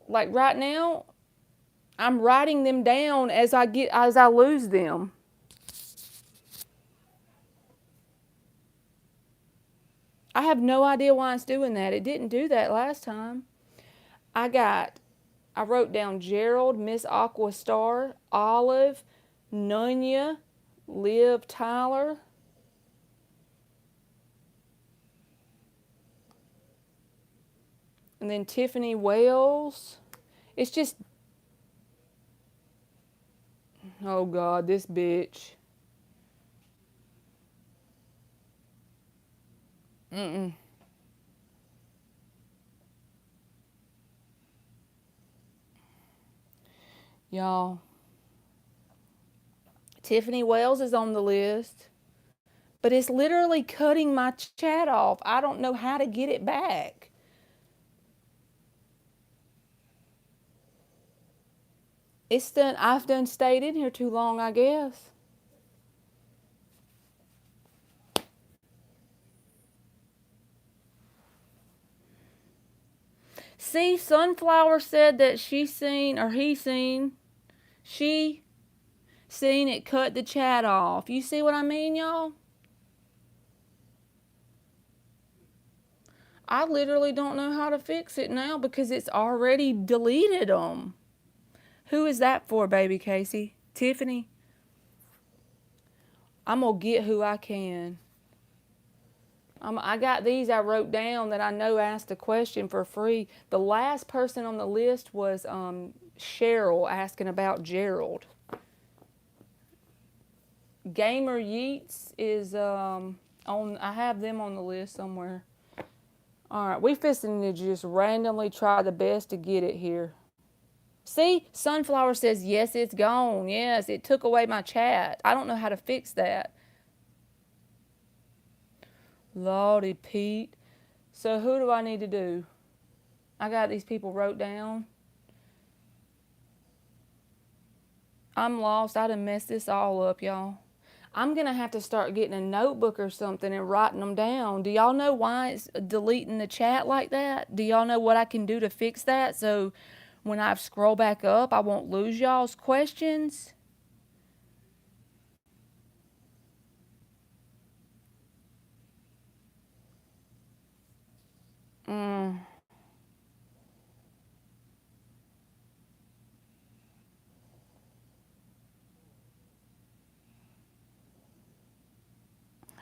Like, right now, I'm writing them down as I lose them. I have no idea why it's doing that. It didn't do that last time. I wrote down Gerald, Miss Aqua Star, Olive, Nunya, Liv Tyler. And then Tiffany Wells. It's just... Oh, God, this bitch. Y'all, Tiffany Wells is on the list, but it's literally cutting my chat off. I don't know how to get it back. I've done stayed in here too long, I guess. See, Sunflower said that she seen it cut the chat off. You see what I mean, y'all? I literally don't know how to fix it now because it's already deleted them. Who is that for, baby Casey? Tiffany? I'm going to get who I can. I got these I wrote down that I know asked a question for free. The last person on the list was Cheryl asking about Gerald. Gamer Yeats is I have them on the list somewhere. All right, we fisting to just randomly try the best to get it here. See, Sunflower says, yes, it's gone. Yes, it took away my chat. I don't know how to fix that. Lordy Pete. So who do I need to do? I got these people wrote down. I'm lost. I done messed this all up, y'all. I'm going to have to start getting a notebook or something and writing them down. Do y'all know why it's deleting the chat like that? Do y'all know what I can do to fix that so when I scroll back up, I won't lose y'all's questions?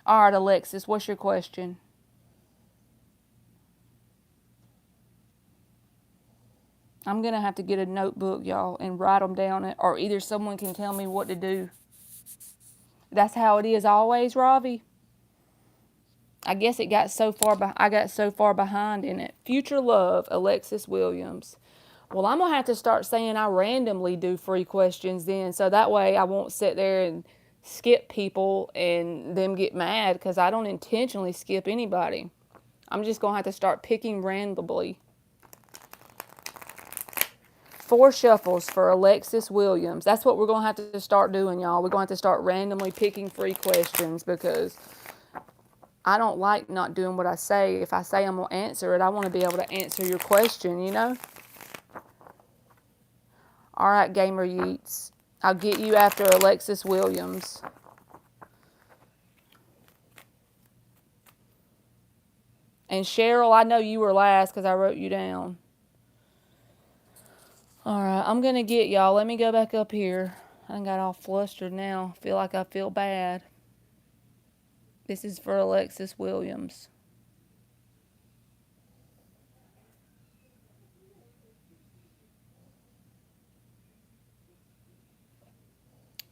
All right, Alexis, what's your question? I'm going to have to get a notebook, y'all, and write them down, or either someone can tell me what to do. That's how it is always, Ravi. I guess it got so far. I got so far behind in it. Future love, Alexis Williams. Well, I'm gonna have to start saying I randomly do free questions then, so that way I won't sit there and skip people and them get mad because I don't intentionally skip anybody. I'm just gonna have to start picking randomly. 4 shuffles for Alexis Williams. That's what we're going to have to start doing, y'all. We're going to have to start randomly picking free questions because I don't like not doing what I say. If I say I'm going to answer it, I want to be able to answer your question, you know? All right, Gamer Yeats. I'll get you after Alexis Williams. And Cheryl, I know you were last because I wrote you down. All right, I'm going to get y'all. Let me go back up here. I got all flustered now. Feel like I feel bad. This is for Alexis Williams.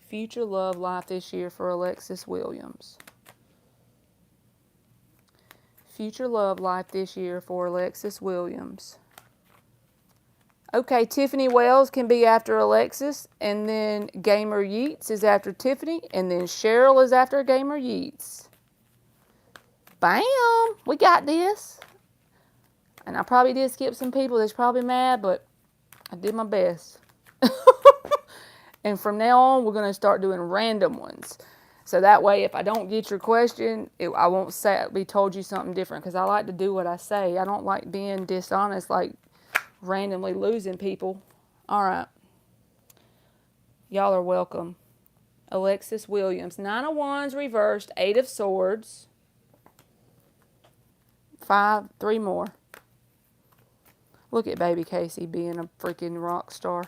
Future love life this year for Alexis Williams. Future love life this year for Alexis Williams. Okay, Tiffany Wells can be after Alexis, and then Gamer Yeats is after Tiffany, and then Cheryl is after Gamer Yeats. Bam! We got this. And I probably did skip some people that's probably mad, but I did my best. And from now on, we're going to start doing random ones. So that way, if I don't get your question, I won't be told you something different, because I like to do what I say. I don't like being dishonest, like randomly losing people. All right. Y'all are welcome. Alexis Williams. 9 of Wands reversed. 8 of Swords. 3 more. Look at baby Casey being a freaking rock star.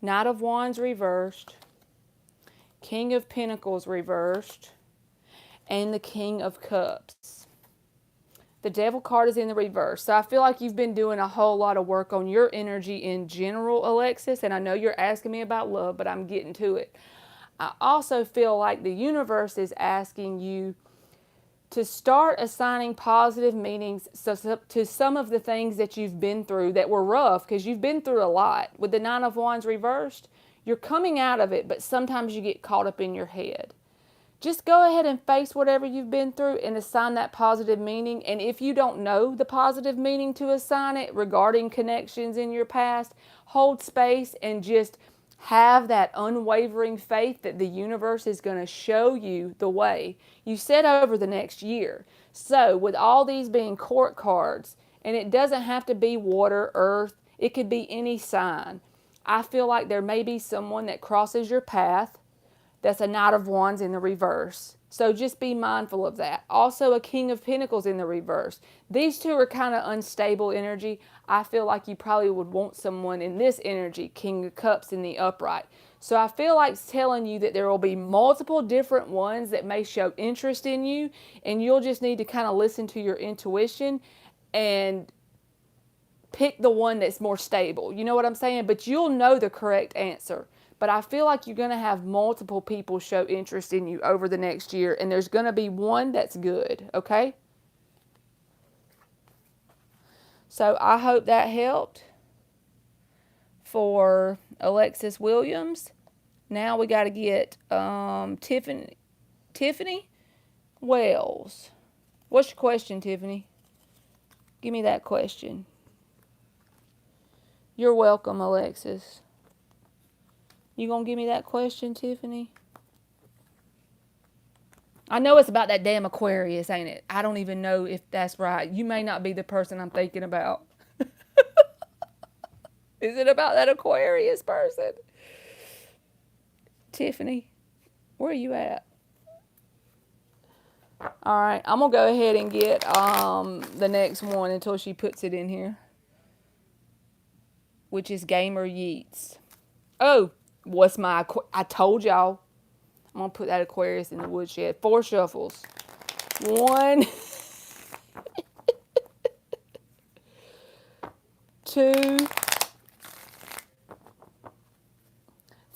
Knight of Wands reversed. King of Pentacles reversed. And the King of Cups. The Devil card is in the reverse. So I feel like you've been doing a whole lot of work on your energy in general, Alexis. And I know you're asking me about love, but I'm getting to it. I also feel like the universe is asking you to start assigning positive meanings to some of the things that you've been through that were rough, because you've been through a lot. With the 9 of Wands reversed, you're coming out of it, but sometimes you get caught up in your head. Just go ahead and face whatever you've been through and assign that positive meaning. And if you don't know the positive meaning to assign it regarding connections in your past, hold space and just have that unwavering faith that the universe is going to show you the way. You said over the next year. So with all these being court cards, and it doesn't have to be water, earth, it could be any sign. I feel like there may be someone that crosses your path that's a Knight of Wands in the reverse. So just be mindful of that. Also a King of Pentacles in the reverse. These two are kind of unstable energy. I feel like you probably would want someone in this energy, King of Cups in the upright. So I feel like it's telling you that there will be multiple different ones that may show interest in you, and you'll just need to kind of listen to your intuition and pick the one that's more stable. You know what I'm saying? But you'll know the correct answer. But I feel like you're going to have multiple people show interest in you over the next year, and there's going to be one that's good, okay? So I hope that helped for Alexis Williams. Now we got to get Tiffany Wells. What's your question, Tiffany? Give me that question. You're welcome, Alexis. You gonna give me that question, Tiffany? I know it's about that damn Aquarius, ain't it? I don't even know if that's right. You may not be the person I'm thinking about. Is it about that Aquarius person? Tiffany, where are you at? All right, I'm gonna go ahead and get the next one until she puts it in here, which is Gamer Yeats. Oh, I told y'all. I'm going to put that Aquarius in the woodshed. 4 shuffles. 1, 2.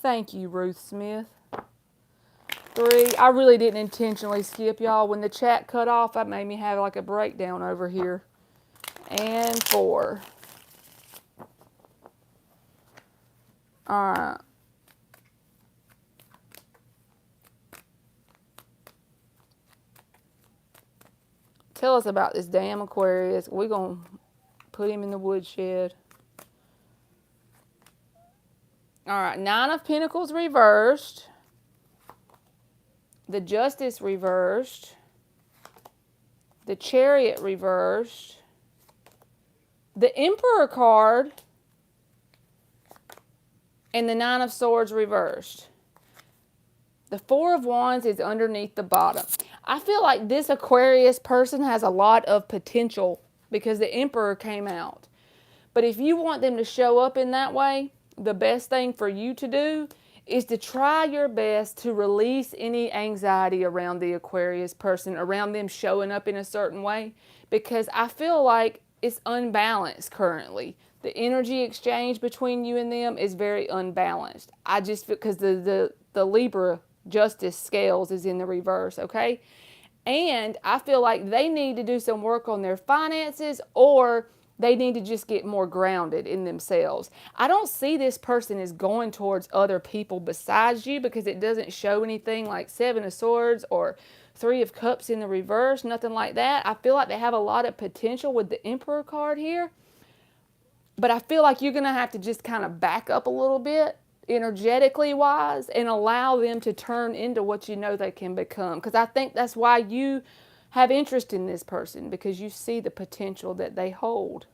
Thank you, Ruth Smith. 3. I really didn't intentionally skip, y'all. When the chat cut off, that made me have like a breakdown over here. And 4. All right. Tell us about this damn Aquarius. We're going to put him in the woodshed. All right. 9 of Pentacles reversed. The Justice reversed. The Chariot reversed. The Emperor card. And the 9 of Swords reversed. The 4 of Wands is underneath the bottom. I feel like this Aquarius person has a lot of potential because the Emperor came out. But if you want them to show up in that way, the best thing for you to do is to try your best to release any anxiety around the Aquarius person, around them showing up in a certain way, because I feel like it's unbalanced currently. The energy exchange between you and them is very unbalanced. I just feel because the Libra Justice scales is in the reverse, okay? And I feel like they need to do some work on their finances, or they need to just get more grounded in themselves. I don't see this person as going towards other people besides you, because it doesn't show anything like 7 of Swords or 3 of Cups in the reverse, nothing like that. I feel like they have a lot of potential with the Emperor card here. But I feel like you're going to have to just kind of back up a little bit, energetically wise, and allow them to turn into what you know they can become. Because I think that's why you have interest in this person, because you see the potential that they hold.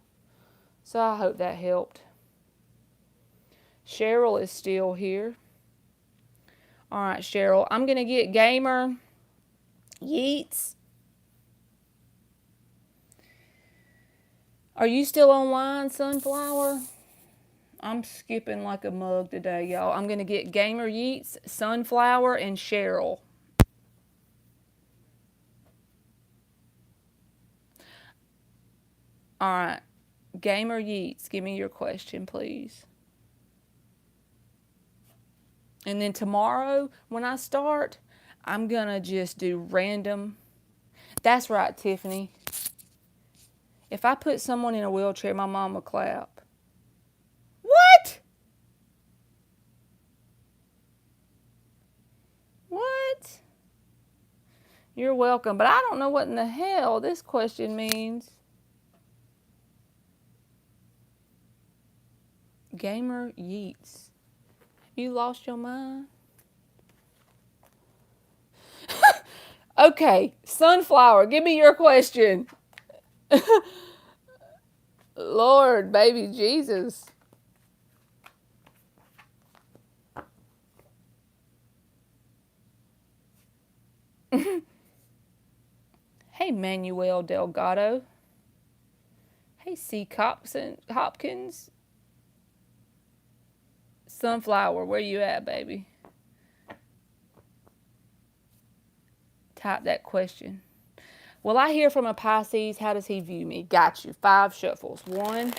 So I hope that helped. Cheryl is still here. All right, Cheryl, I'm going to get Gamer Yeats. Are you still online, Sunflower? I'm skipping like a mug today, y'all. I'm going to get Gamer Yeats, Sunflower, and Cheryl. All right. Gamer Yeats, give me your question, please. And then tomorrow, when I start, I'm going to just do random. That's right, Tiffany. If I put someone in a wheelchair, my mom will clap. What? What? You're welcome, but I don't know what in the hell this question means. Gamer Yeats. You lost your mind? Okay, Sunflower, give me your question. Lord, baby Jesus. Hey, Manuel Delgado. Hey, C. Hopkins. Sunflower, where you at, baby? Type that question. Will I hear from a Pisces? How does he view me? Got you. 5 shuffles. 1,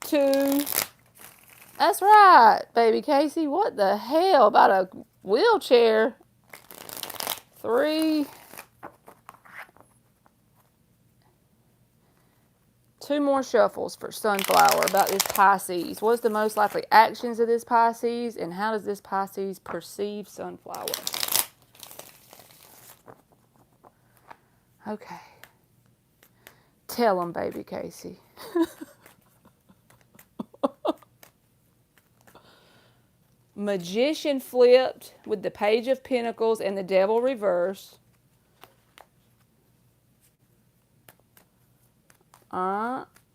2. That's right, baby Casey. What the hell about a wheelchair? 3. 2 more shuffles for Sunflower about this Pisces. What's the most likely actions of this Pisces, and how does this Pisces perceive Sunflower? Okay. Tell them, baby Casey. Magician flipped with the Page of Pentacles and the Devil reverse.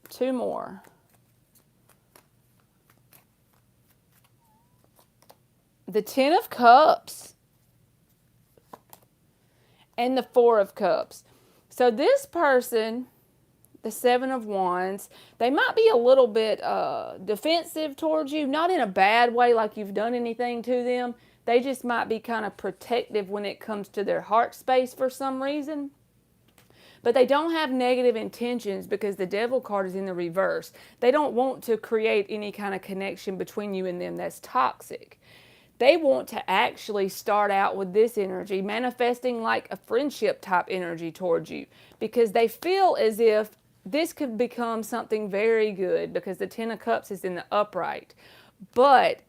2 more. The 10 of Cups and the 4 of Cups. So this person the Seven of Wands. They might be a little bit defensive towards you, not in a bad way like you've done anything to them. They just might be kind of protective when it comes to their heart space for some reason. But they don't have negative intentions because the Devil card is in the reverse. They don't want to create any kind of connection between you and them that's toxic. They want to actually start out with this energy, manifesting like a friendship type energy towards you, because they feel as if this could become something very good because the Ten of Cups is in the upright. But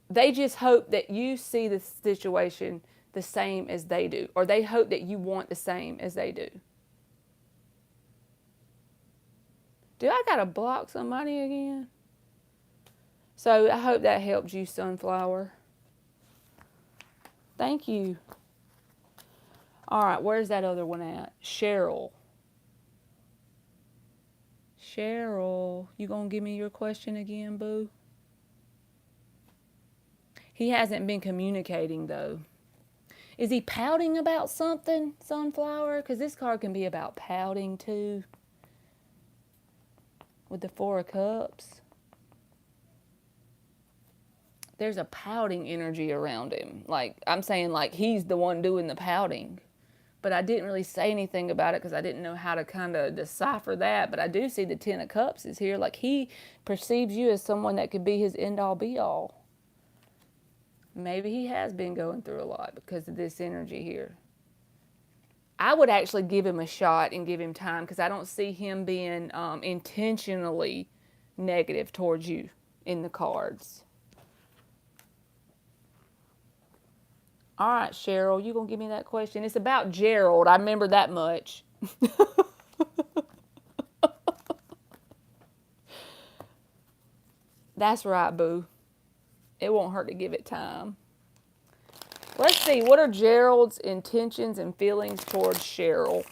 they just hope that you see the situation the same as they do, or they hope that you want the same as they do. Do I gotta block somebody again? So I hope that helped you, Sunflower. Thank you. All right, where's that other one at? Cheryl. Cheryl, you gonna give me your question again, boo? He hasn't been communicating, though. Is he pouting about something, Sunflower? Because this card can be about pouting, too. With the Four of Cups. There's a pouting energy around him. Like, I'm saying, like, he's the one doing the pouting. But I didn't really say anything about it because I didn't know how to kind of decipher that. But I do see the Ten of Cups is here. Like, he perceives you as someone that could be his end-all, be-all. Maybe he has been going through a lot because of this energy here. I would actually give him a shot and give him time because I don't see him being intentionally negative towards you in the cards. All right, Cheryl, you gonna give me that question? It's about Gerald. I remember that much. That's right, boo. It won't hurt to give it time. Let's see, what are Gerald's intentions and feelings towards Cheryl?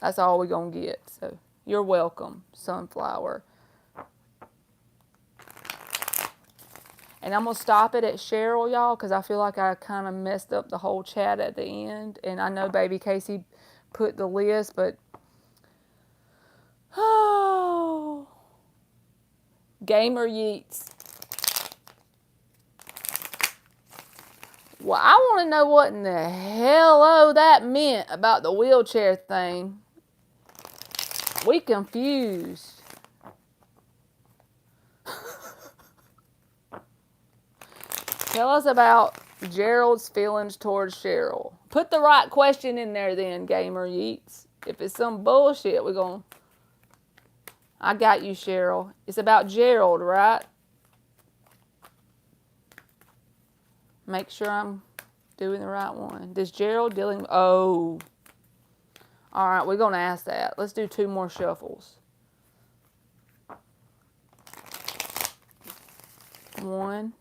That's all we're gonna get. So you're welcome, Sunflower. And I'm going to stop it at Cheryl, y'all, because I feel like I kind of messed up the whole chat at the end. And I know Baby Casey put the list, but... Oh. Gamer Yeats. Well, I want to know what in the hell that meant about the wheelchair thing. We confused. Tell us about Gerald's feelings towards Cheryl. Put the right question in there then, Gamer Yeats. If it's some bullshit, we're going to... I got you, Cheryl. It's about Gerald, right? Make sure I'm doing the right one. Does Gerald dealing... Oh. All right, we're going to ask that. Let's do 2 more shuffles. 1.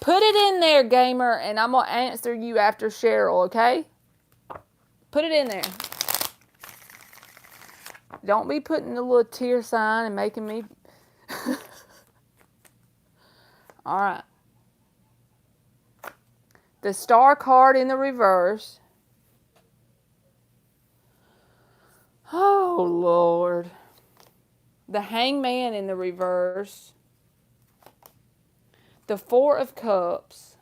Put it in there, Gamer, and I'm going to answer you after Cheryl, okay? Put it in there. Don't be putting the little tear sign and making me... All right. The Star card in the reverse. Oh, Lord. The Hangman in the reverse. The Four of Cups.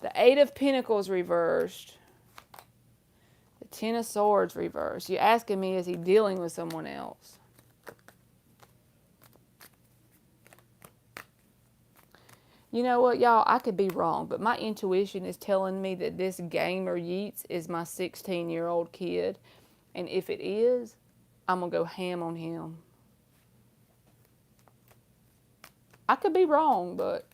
The Eight of Pentacles reversed. The Ten of Swords reversed. You're asking me, is he dealing with someone else? You know what, y'all? I could be wrong, but my intuition is telling me that this Gamer Yeats is my 16-year-old kid. And if it is, I'm going to go ham on him. I could be wrong, but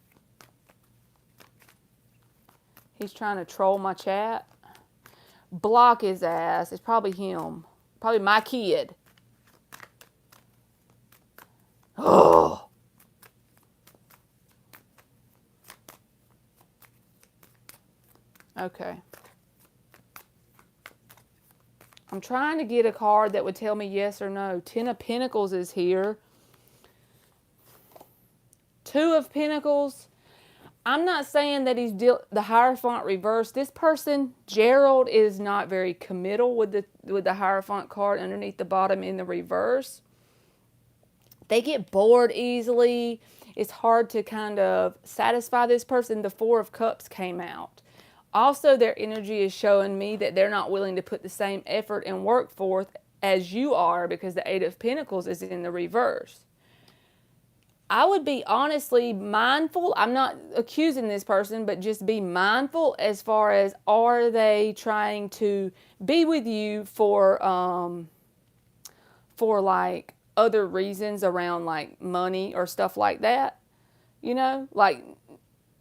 he's trying to troll my chat. Block his ass. It's probably him. Probably my kid. Oh. Okay. I'm trying to get a card that would tell me yes or no. 10 of Pentacles is here. 2 of Pentacles. I'm not saying that he's the Hierophant reverse. This person, Gerald, is not very committal with the Hierophant card underneath the bottom in the reverse. They get bored easily. It's hard to kind of satisfy this person. The Four of Cups came out. Also, their energy is showing me that they're not willing to put the same effort and work forth as you are, because the Eight of Pentacles is in the reverse. I would be honestly mindful. I'm not accusing this person, but just be mindful as far as, are they trying to be with you for like other reasons around like money or stuff like that, you know, like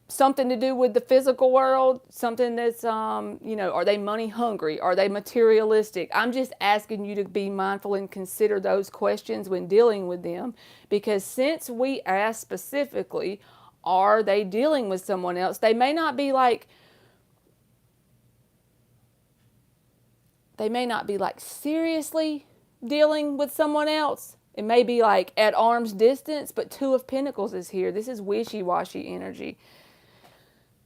something to do with the physical world, something that's, you know, are they money hungry? Are they materialistic? I'm just asking you to be mindful and consider those questions when dealing with them, because since we asked specifically, are they dealing with someone else? They may not be like seriously dealing with someone else. It may be like at arm's distance, but Two of Pentacles is here. This is wishy-washy energy.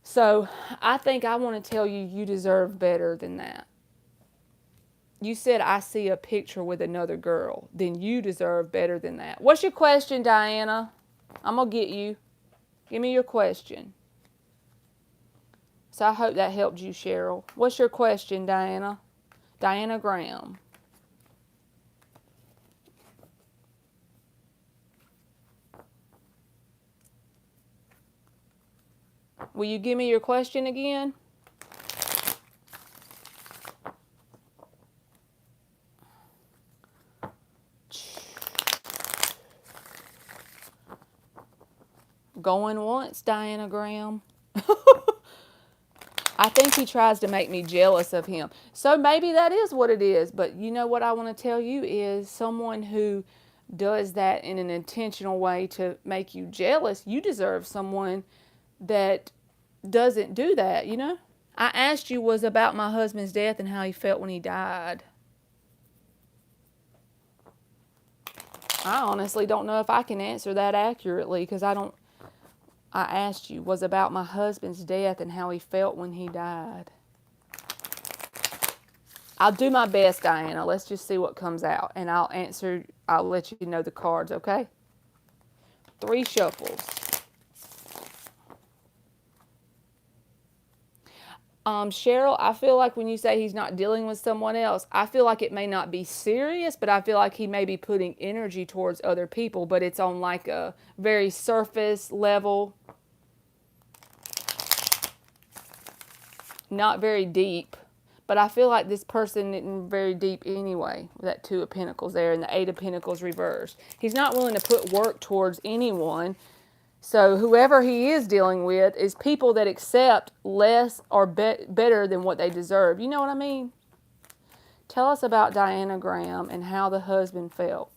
So I think I want to tell you, you deserve better than that. You said, I see a picture with another girl. Then you deserve better than that. What's your question, Diana? I'm going to get you. Give me your question. So I hope that helped you, Cheryl. What's your question, Diana? Diana Graham. Will you give me your question again? Going once, Diana Graham. I think he tries to make me jealous of him. So maybe that is what it is. But you know what I want to tell you is, someone who does that in an intentional way to make you jealous, you deserve someone that doesn't do that, you know? I asked you was about my husband's death and how he felt when he died. I honestly don't know if I can answer that accurately, because I asked you was about my husband's death and how he felt when he died. I'll do my best, Diana. Let's just see what comes out, and I'll let you know the cards, okay? 3 shuffles. Cheryl, I feel like when you say he's not dealing with someone else, I feel like it may not be serious, but I feel like he may be putting energy towards other people, but it's on like a very surface level. Not very deep, but I feel like this person isn't very deep anyway, with that Two of Pentacles there and the Eight of Pentacles reversed. He's not willing to put work towards anyone. So whoever he is dealing with is people that accept less or better than what they deserve. You know what I mean? Tell us about Diana Graham and how the husband felt.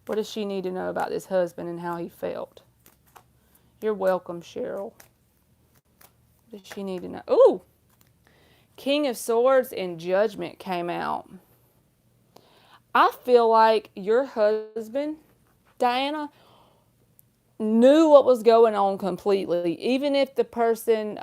What does she need to know about this husband and how he felt? You're welcome, Cheryl. What does she need to know? Ooh! King of Swords and Judgment came out. I feel like your husband, Diana, knew what was going on completely. Even if the person,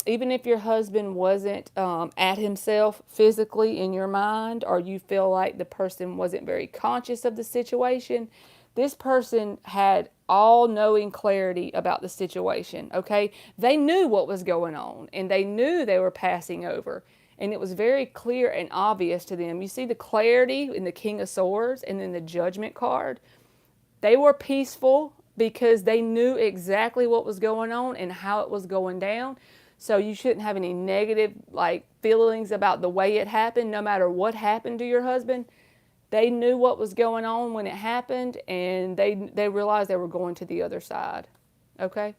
even if your husband wasn't at himself physically in your mind, or you feel like the person wasn't very conscious of the situation, this person had all-knowing clarity about the situation, okay? They knew what was going on, and they knew they were passing over, and it was very clear and obvious to them. You see the clarity in the King of Swords and then the Judgment card? They were peaceful because they knew exactly what was going on and how it was going down. So you shouldn't have any negative feelings about the way it happened, no matter what happened to your husband. They knew what was going on when it happened, and they realized they were going to the other side. Okay?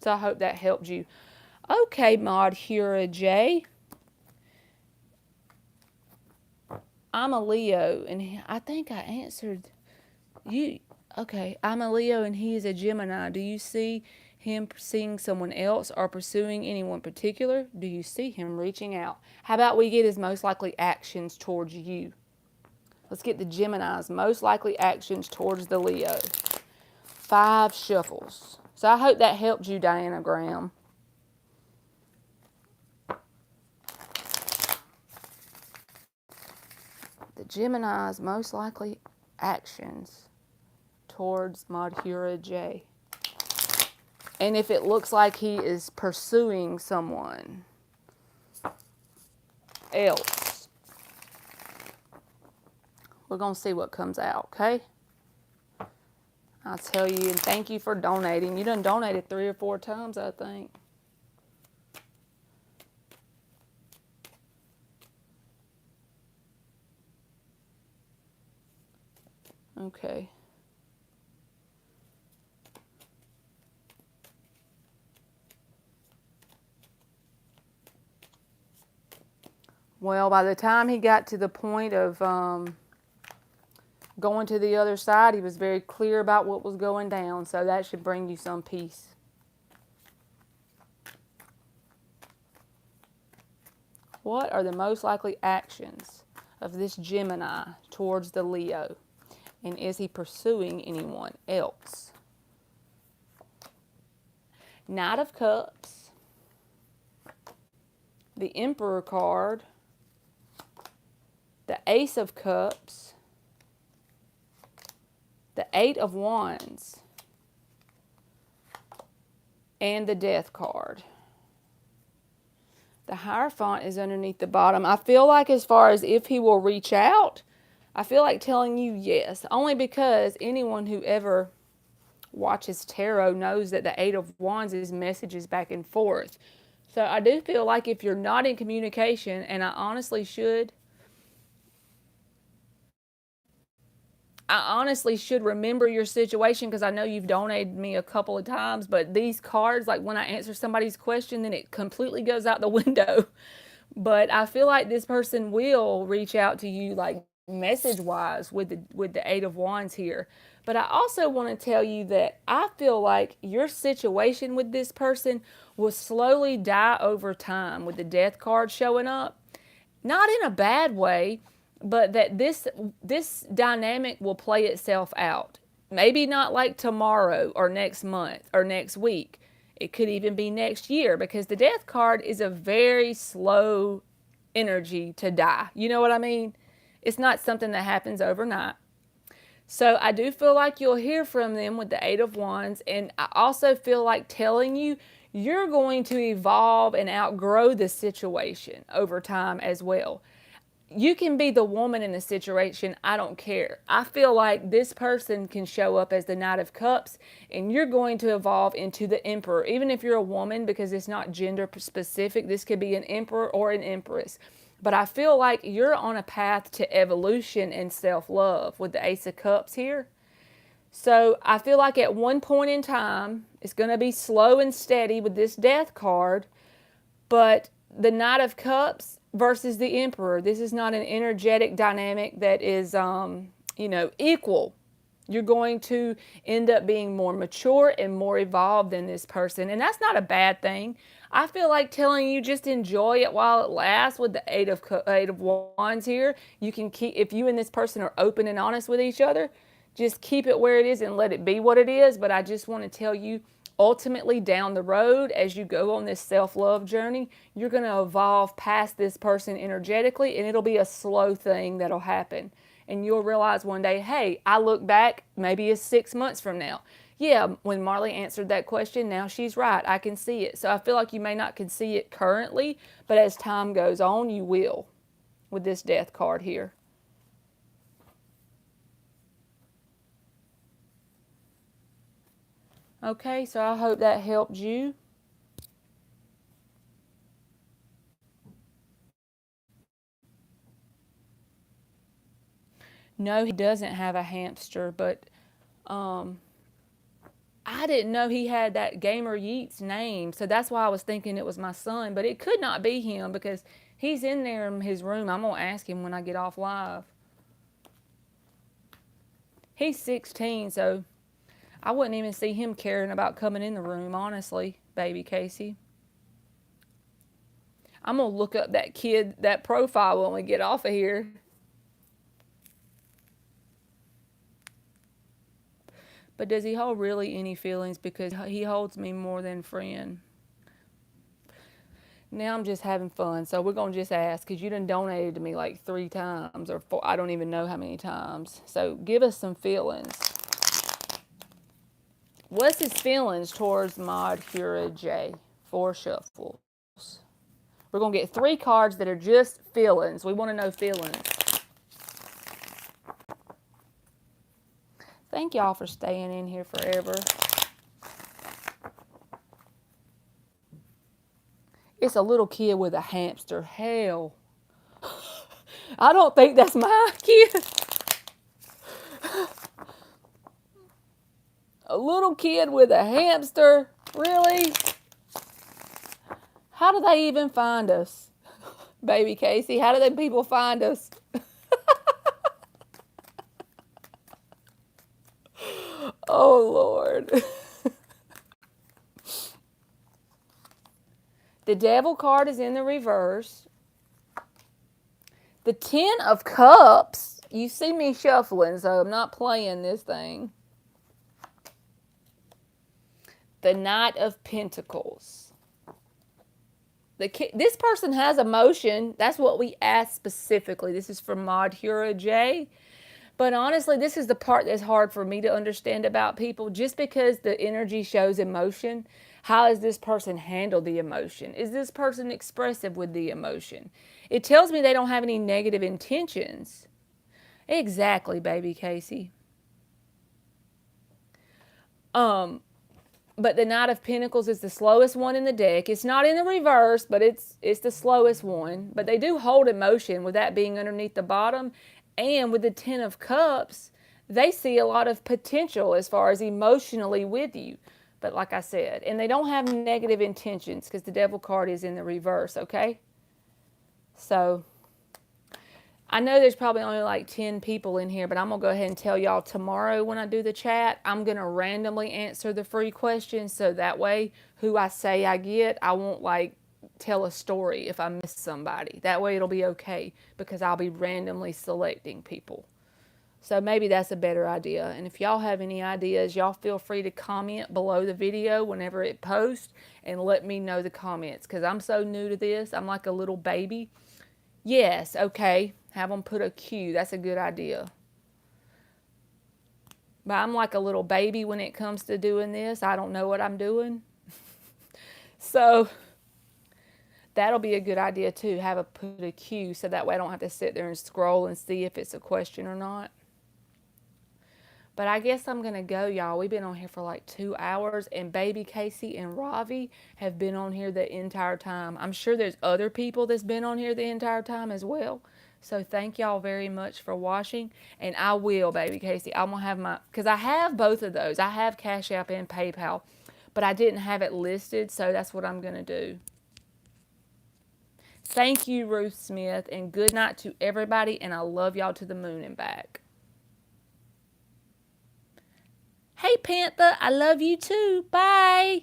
So I hope that helped you. Okay, Madhura J. I'm a Leo, and I think I answered you. Okay, I'm a Leo and he is a Gemini. Do you see him seeing someone else or pursuing anyone particular? Do you see him reaching out? How about we get his most likely actions towards you? Let's get the Gemini's most likely actions towards the Leo. 5 shuffles. So I hope that helped you, Diana Graham. The Gemini's most likely actions towards Madhura J. And if it looks like he is pursuing someone else, we're going to see what comes out, okay? I'll tell you, and thank you for donating. You done donated 3 or 4 times, I think. Okay. Well, by the time he got to the point of going to the other side, he was very clear about what was going down. So that should bring you some peace. What are the most likely actions of this Gemini towards the Leo? And is he pursuing anyone else? Knight of Cups, the Emperor card, the Ace of Cups, the 8 of Wands, and the Death card. The Hierophant is underneath the bottom. I feel like as far as if he will reach out, I feel like telling you yes. Only because anyone who ever watches tarot knows that the 8 of Wands is messages back and forth. So I do feel like if you're not in communication, and I honestly should remember your situation, because I know you've donated me a couple of times, but these cards, like when I answer somebody's question, then it completely goes out the window. But I feel like this person will reach out to you, like message-wise, with the 8 of Wands here. But I also want to tell you that I feel like your situation with this person will slowly die over time with the Death card showing up. Not in a bad way, but that this dynamic will play itself out. Maybe not like tomorrow or next month or next week. It could even be next year, because the Death card is a very slow energy to die. You know what I mean? It's not something that happens overnight. So I do feel like you'll hear from them with the 8 of Wands. And I also feel like telling you, you're going to evolve and outgrow the situation over time as well. You can be the woman in the situation. I don't care. I feel like this person can show up as the Knight of Cups, and you're going to evolve into the Emperor. Even if you're a woman, because it's not gender specific, this could be an Emperor or an Empress. But I feel like you're on a path to evolution and self-love with the Ace of Cups here. So I feel like at one point in time, it's going to be slow and steady with this Death card. But the Knight of Cups versus the Emperor, this is not an energetic dynamic that is, equal. You're going to end up being more mature and more evolved than this person. And that's not a bad thing. I feel like telling you, just enjoy it while it lasts with the 8 of Wands here. You can keep, if you and this person are open and honest with each other, just keep it where it is and let it be what it is. But I just want to tell you, ultimately down the road, as you go on this self-love journey, you're going to evolve past this person energetically, and it'll be a slow thing that'll happen. And you'll realize one day, hey, I look back, maybe it's 6 months from now. Yeah, when Marley answered that question, now she's right. I can see it. So I feel like you may not can see it currently, but as time goes on, you will with this Death card here. Okay, so I hope that helped you. No, he doesn't have a hamster, but I didn't know he had that Gamer Yeats name, so that's why I was thinking it was my son, but it could not be him because he's in there in his room. I'm going to ask him when I get off live. He's 16, so I wouldn't even see him caring about coming in the room, honestly, baby Casey. I'm going to look up that kid, that profile when we get off of here. But does he hold really any feelings? Because he holds me more than friend. Now I'm just having fun, so we're going to just ask, because you done donated to me like 3 times or 4, I don't even know how many times. So give us some feelings. What's his feelings towards Madhura J? 4 shuffles. We're going to get 3 cards that are just feelings. We want to know feelings. Thank y'all for staying in here forever. It's a little kid with a hamster. Hell. I don't think that's my kid. A little kid with a hamster? Really? How do they even find us? Baby Casey, how do they people find us? Oh, Lord. The Devil card is in the reverse. The 10 of Cups. You see me shuffling, so I'm not playing this thing. The Knight of Pentacles. This person has emotion. That's what we asked specifically. This is from Madhura J. But honestly, this is the part that's hard for me to understand about people. Just because the energy shows emotion, how has this person handled the emotion? Is this person expressive with the emotion? It tells me they don't have any negative intentions. Exactly, baby Casey. But the Knight of Pentacles is the slowest one in the deck. It's not in the reverse, but it's the slowest one. But they do hold emotion, with that being underneath the bottom. And with the 10 of Cups, they see a lot of potential as far as emotionally with you. But like I said, and they don't have negative intentions, because the Devil card is in the reverse, okay? So I know there's probably only like 10 people in here, but I'm going to go ahead and tell y'all tomorrow when I do the chat, I'm going to randomly answer the free questions, so that way who I say I get, I won't like tell a story if I miss somebody. That way it'll be okay, because I'll be randomly selecting people. So maybe that's a better idea. And if y'all have any ideas, y'all feel free to comment below the video whenever it posts and let me know the comments, because I'm so new to this. I'm like a little baby. Yes, okay. Have them put a Q. That's a good idea. But I'm like a little baby when it comes to doing this. I don't know what I'm doing. So that'll be a good idea too. Put a Q, so that way I don't have to sit there and scroll and see if it's a question or not. But I guess I'm going to go, y'all. We've been on here for like 2 hours, and Baby Casey and Ravi have been on here the entire time. I'm sure there's other people that's been on here the entire time as well. So thank y'all very much for watching. And I will, Baby Casey, I'm going to have because I have both of those. I have Cash App and PayPal, but I didn't have it listed, so that's what I'm going to do. Thank you, Ruth Smith, and good night to everybody, and I love y'all to the moon and back. Hey, Panther, I love you too. Bye.